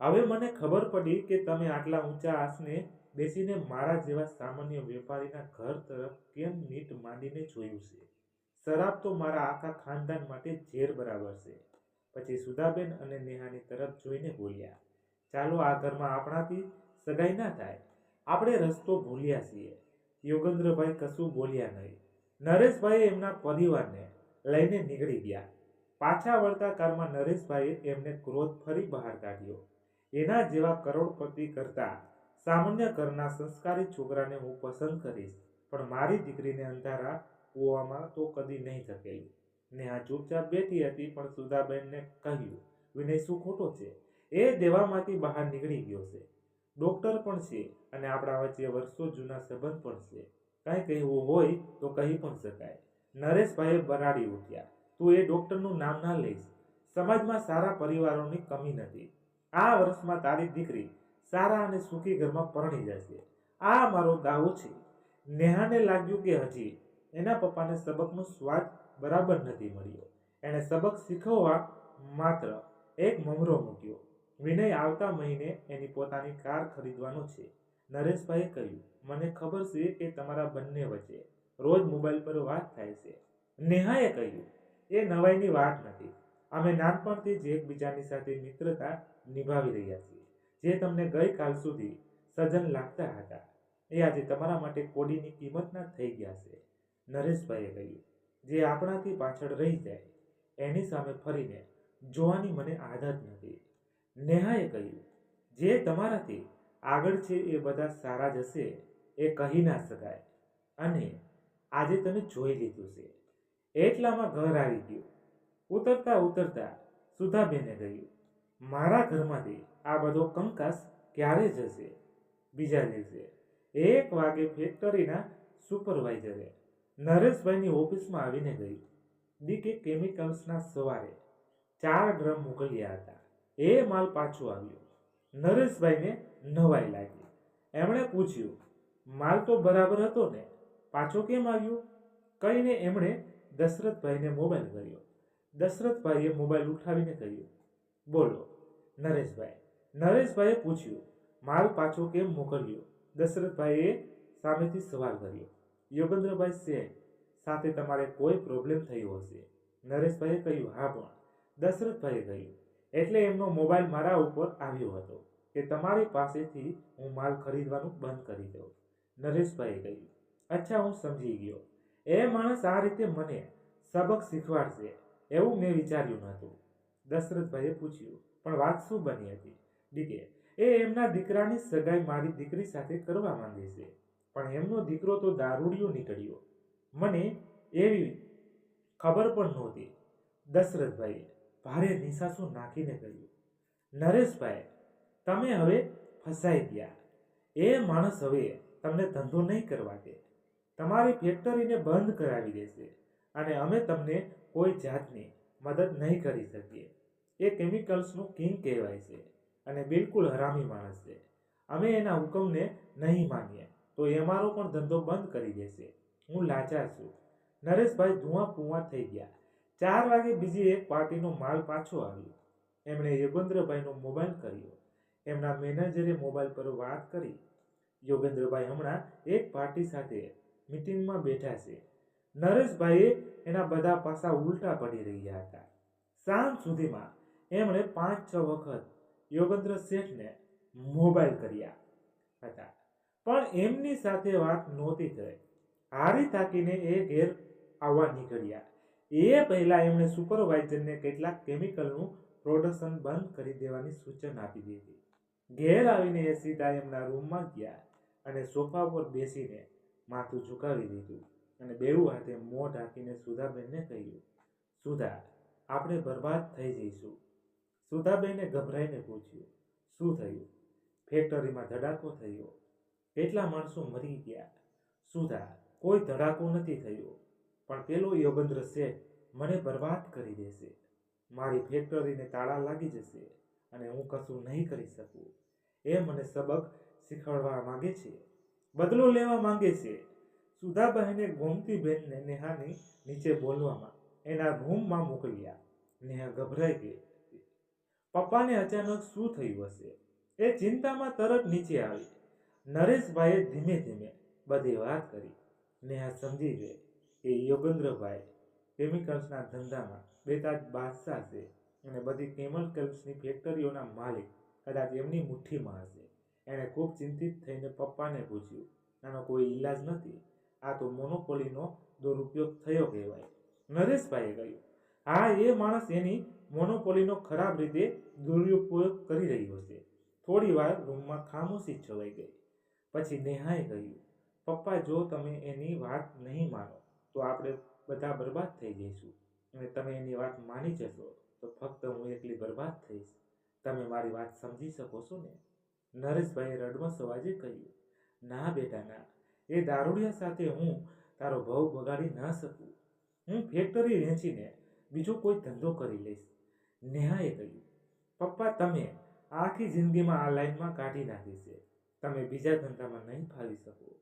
હવે મને ખબર પડી કે તમે આટલા ઊંચા આસને બેસીને મારા જેવા સામાન્ય વેપારીના ઘર તરફ કેમ મીટ માંડીને જોયું છે. શરાબ તો મારા આખા ખાનદાન માટે ઝેર બરાબર છે. પછી સુધાબેન અને નેહાની તરફ જોઈને બોલ્યા, ચાલો આ ઘરમાં આપણાથી સગાઈ ના થાય. આપણે રસ્તો ભૂલ્યા છીએ. યોગેન્દ્રભાઈ કશું બોલ્યા નહીં. નરેશભાઈ એમના પરિવારને લઈને નીકળી ગયા. પાછા વળતા કારમાં નરેશભાઈએ એમને ક્રોધ ફરી બહાર કાઢ્યો. એના જેવા કરોડપતિ કરતા સામાન્ય ઘરના સંસ્કારી છોકરાને હું પસંદ કરીશ, પણ મારી દીકરીને અંધારા કૂવામાં તો કદી નહીં ધકેલું. નેહા ચૂપચાપ બેઠી હતી, પણ સુધાબેનને કહ્યું, વિનય શું ખોટો છે? એ દેવામાંથી બહાર નીકળી ગયો છે. ડોક્ટર પણ છે અને આપણા વચ્ચે વર્ષો જૂના સંબંધ પણ છે. કંઈ કહેવું હોય તો કહી પણ શકાય. નરેશભાઈએ બરાડી ઉઠ્યા, તું એ ડોક્ટરનું નામ ના લઈશ. સમાજમાં સારા પરિવારોની કમી નથી. આ વર્ષમાં તારી દીકરી સારા અને સુખી ઘરમાં પરણી જશે. આ મારો દાવો છે. નેહાને લાગ્યું કે હજી એના પપ્પાને સબકનો સ્વાદ બરાબર નથી મળ્યો. એણે સબક શીખવવા માત્ર એક મમરો મૂક્યો. વિનય આવતા મહિને એની પોતાની કાર ખરીદવાનો છે. નરેશભાઈએ કહ્યું, મને ખબર છે કે તમારા બંને વચ્ચે રોજ મોબાઈલ પર વાત થાય છે. નેહાએ કહ્યું, એ નવાઈની વાત નથી. અમે નાનપણથી જ એકબીજાની સાથે મિત્રતા નિભાવી રહ્યા છીએ. જે તમને ગઈકાલ સુધી સજન લાગતા હતા એ આજે તમારા માટે કોડીની કિંમતના થઈ ગયા છે. નરેશભાઈએ કહ્યું, જે આપણાથી પાછળ રહી જાય એની સામે ફરીને જોવાની મને આદત નથી. નેહાએ કહ્યું, જે તમારાથી આગળ છે એ બધા સારા જ હશે એ કહી ના શકાય, અને આજે તમે જોઈ લીધું છે. એટલામાં ઘર આવી ગયું. ઉતરતા ઉતરતા સુધાબેને કહ્યું, મારા ઘરમાંથી આ બધો કંકાસ ક્યારે જશે? બીજા દિવસે 1 વાગે ફેક્ટરીના સુપરવાઇઝરે નરેશભાઈની ઓફિસમાં આવીને કહ્યું, ડીકે કેમિકલ્સના સવારે 4 ડ્રમ મોકલ્યા હતા, એ માલ પાછો આવ્યો. નરેશભાઈને નવાઈ લાગી. એમણે પૂછ્યું, માલ તો બરાબર હતો ને, પાછો કેમ આવ્યો? કહીને એમણે દશરથભાઈને મોબાઈલ કર્યો. દશરથભાઈએ મોબાઈલ ઉઠાવીને કહ્યું, બોલો નરેશભાઈ. નરેશભાઈએ પૂછ્યું, માલ પાછો કેમ મોકલ્યો? દશરથભાઈએ સામેથી સવાલ કર્યો, યોગેન્દ્રભાઈ શેઠ સાથે તમારે કોઈ પ્રોબ્લેમ થયો હશે. નરેશભાઈએ કહ્યું, હા, પણ દશરથભાઈએ કહ્યું, એટલે એમનો મોબાઈલ મારા ઉપર આવ્યો હતો કે તમારી પાસેથી હું માલ ખરીદવાનું બંધ કરી દઉં. નરેશભાઈએ કહ્યું, અચ્છા, હું સમજી ગયો. એ માણસ આ રીતે મને સબક શીખવાડશે એવું મેં વિચાર્યું નહોતું. દશરથભાઈએ પૂછ્યું, પણ વાત શું બની હતી? ડીકે, એ એમના દીકરાની સગાઈ મારી દીકરી સાથે કરવા માંગે છે, પણ એમનો દીકરો તો દારૂડિયો નીકળ્યો. મને એવી ખબર પણ નહોતી. દશરથભાઈએ ભારે નિશાસો નાખીને કહ્યું, નરેશભાઈ, તમે હવે ફસાઈ ગયા. એ માણસ હવે તમને ધંધો નહીં કરવા દે, તમારી ફેક્ટરીને બંધ કરાવી દેશે, અને અમે તમને કોઈ જાતની મદદ નહીં કરી શકીએ. એ કેમિકલ્સનું કિંગ કહેવાય છે અને બિલકુલ હરામી માણસ છે. અમે એના હુકમને નહીં માનીએ તો એ અમારો પણ ધંધો બંધ કરી દેશે. હું લાચાર છું. નરેશભાઈ ધુઆં પુઆં થઈ ગયા. 4 વાગે બીજી એક પાર્ટીનો માલ પાછો આવ્યો. એમણે યોગેન્દ્રભાઈનો મોબાઈલ કર્યો. એમના મેનેજરે મોબાઈલ પર વાત કરી, યોગેન્દ્રભાઈ હમણાં એક પાર્ટી સાથે મીટિંગમાં બેઠા છે. નરેશભાઈએ એના બધા પાસા ઉલટા પડી રહ્યા હતા. સાંજ સુધીમાં એમણે 5-6 વખત યોગેન્દ્ર શેઠને મોબાઈલ કર્યા હતા, પણ એમની સાથે વાત નહોતી થઈ. હારી તાકીને એ ઘેર આવવા નીકળ્યા. એ પહેલા એમણે સુપરવાઇઝરને કેટલાક કેમિકલનું પ્રોડક્શન બંધ કરી દેવાની સૂચના આપી દીધી. ઘેર આવીને એ સીધા એમના રૂમમાં ગયા અને સોફા પર બેસીને માથું ઝુકાવી દીધું અને બેઉ હાથે મોં ઢાંકીને સુધાબેનને કહ્યું, સુધા, આપણે બરબાદ થઈ જઈશું. સુધાબેને ગભરાઈને પૂછ્યું, શું થયું? ફેક્ટરીમાં ધડાકો થયો, કેટલા માણસો મરી ગયા. સુધા, કોઈ ધડાકો નથી થયો, પણ પેલો યોગેન્દ્ર શેઠ મને બરબાદ કરી દેશે. મારી ફેક્ટરીને તાળા લાગી જશે અને હું કશું નહીં કરી શકું. એ મને સબક શીખવાડવા માંગે છે, બદલો લેવા માંગે છે. સુધાબહેને ગોમતીબેનને નેહાની નીચે બોલવામાં એના રૂમમાં મોકલ્યા. નેહા ગભરાઈ ગઈ. પપ્પાને અચાનક શું થયું હશે? એ ચિંતામાં તરત નીચે આવી. નરેશભાઈએ ધીમે ધીમે બધી વાત કરી. નેહા સમજી ગઈ કે યોગેન્દ્રભાઈ કેમિકલ્સના ધંધામાં બેતાજ બાદશાહ છે અને બધી કેમિકલ્સની ફેક્ટરીઓના માલિક કદાચ એમની મુઠ્ઠીમાં હશે. એણે ખૂબ ચિંતિત થઈને પપ્પાને પૂછ્યું, આનો કોઈ ઈલાજ નથી? આ તો મોનોપોલીનો દુરુપયોગ થયો કહેવાય. નરેશભાઈએ કહ્યું, હા, એ માણસ એની મોનોપોલીનો ખરાબ રીતે દુરુપયોગ કરી રહ્યો છે. થોડી વાર રૂમમાં ખામોશી છવાઈ ગઈ. પછી નેહાએ કહ્યું, પપ્પા, જો તમે એની વાત નહીં માનો તો આપણે બધા બરબાદ થઈ જઈશું, અને તમે એની વાત માની જશો તો ફક્ત હું એકલી બરબાદ થઈશ. તમે મારી વાત સમજી શકો છો ને? નરેશભાઈએ રડમસ અવાજે કહ્યું, ના બેટા, ના. એ દારૂડિયા સાથે હું તારો ભવ બગાડી ન શકું. હું ફેક્ટરી વેચીને બીજો કોઈ ધંધો કરી લઈશ. નેહાએ કહ્યું, પપ્પા, તમે આખી જિંદગીમાં આ લાઈનમાં કાઢી નાખી છે. તમે બીજા ધંધામાં નહીં ફાવી શકો,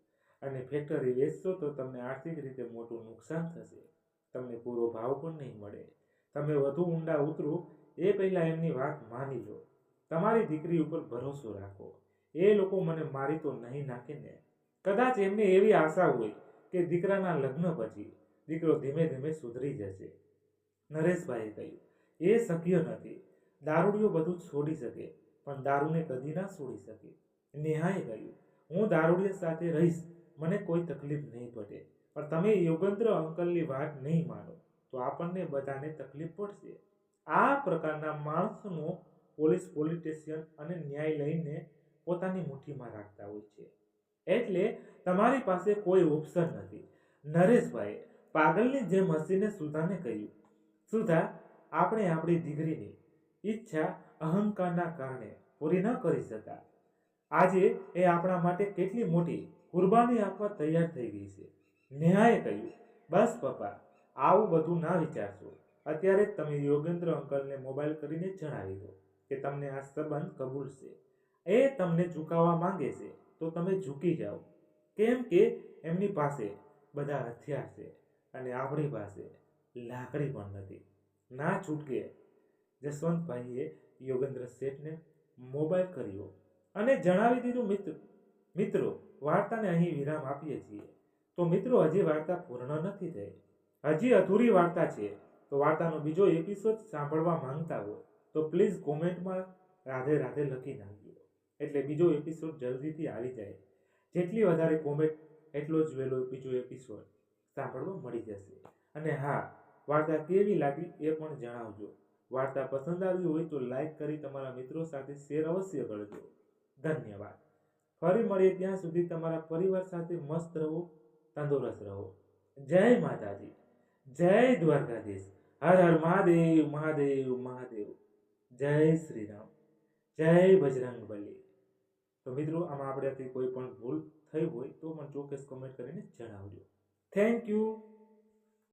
અને ફેક્ટરી વેચશો તો તમને આર્થિક રીતે મોટું નુકસાન થશે. તમને પૂરો ભાવ પણ નહીં મળે. તમે વધુ ઊંડા ઉતરો એ પહેલાં એમની વાત માની લો. તમારી દીકરી ઉપર ભરોસો રાખો. એ લોકો મને મારી તો નહીં નાખે ને? કદાચ એમને એવી આશા હોય કે દીકરાના લગ્ન પછી દીકરો ધીમે ધીમે સુધરી જશે. નરેશભાઈએ કહ્યું, એ શક્ય નથી. દારૂડિયો બધું છોડી શકે પણ દારૂને કદી ના છોડી શકે. નેહાએ કહ્યું, હું દારૂડિયા સાથે રહીશ, મને કોઈ તકલીફ નહીં પડે, પણ તમે યોગેન્દ્ર અંકલની વાત નહીં માનો તો આપણને બધાને તકલીફ પડશે. આ પ્રકારના માણસોનો પોલીસ સ્ટેશન અને ન્યાય લઈને પોતાની મુઠ્ઠીમાં રાખતા હોય છે. એટલે તમારી પાસે કોઈ ઓપ્શન નથી. નરેશભાઈએ પાગલની જેમ હસીને સુધાને કહ્યું, સુધા, આપણે આપણી દીકરીની ઈચ્છા અહંકારના કારણે પૂરી ન કરી શકા. આજે એ આપણા માટે કેટલી મોટી કુરબાની આપવા તૈયાર થઈ ગઈ છે. નેહાએ કહ્યું, બસ પપ્પા, આવું બધું ના વિચારશો. અત્યારે જ તમે યોગેન્દ્ર અંકલને મોબાઈલ કરીને જણાવી દો કે તમને આ સંબંધ કબૂલ છે. એ તમને ઝુકાવવા માંગે છે તો તમે ઝૂકી જાઓ, કેમ કે એમની પાસે બધા હથિયાર છે અને આપણી પાસે લાકડી પણ નથી. ના છૂટકે. જસવંતભાઈએ યોગેન્દ્ર શેઠને મોબાઈલ કર્યો અને જણાવી દીધું. મિત્રો, વાર્તાને અહીં વિરામ આપીએ છીએ. તો મિત્રો, હજી વાર્તા પૂર્ણ નથી થઈ, હજી અધૂરી વાર્તા છે. તો વાર્તાનો બીજો એપિસોડ સાંભળવા માંગતા હો તો પ્લીઝ કોમેન્ટમાં રાધે રાધે લખી નાખજો, એટલે બીજો એપિસોડ જલ્દીથી આવી જાય. જેટલી વધારે કોમેન્ટ એટલો જ વહેલો બીજો એપિસોડ સાંભળવા મળી જશે. અને હા, વાર્તા કેવી લાગી એ પણ જણાવજો. વાર્તા પસંદ આવી હોય તો લાઈક કરી તમારા મિત્રો સાથે શેર અવશ્ય કરજો. ધન્યવાદ. ફરી મળીએ, ત્યાં સુધી તમારા પરિવાર સાથે મસ્ત રહો, તંદુરસ્ત રહો. જય માતાજી, જય દ્વારકાધીશ, હર હર મહાદેવ મહાદેવ મહાદેવ. જય શ્રી રામ, જય બજરંગબલી. તો મિત્રો, આમાં આપણાથી કોઈ પણ ભૂલ થઈ હોય તો મને ચોક્કસ કમેન્ટ કરીને જણાવજો. Thank you.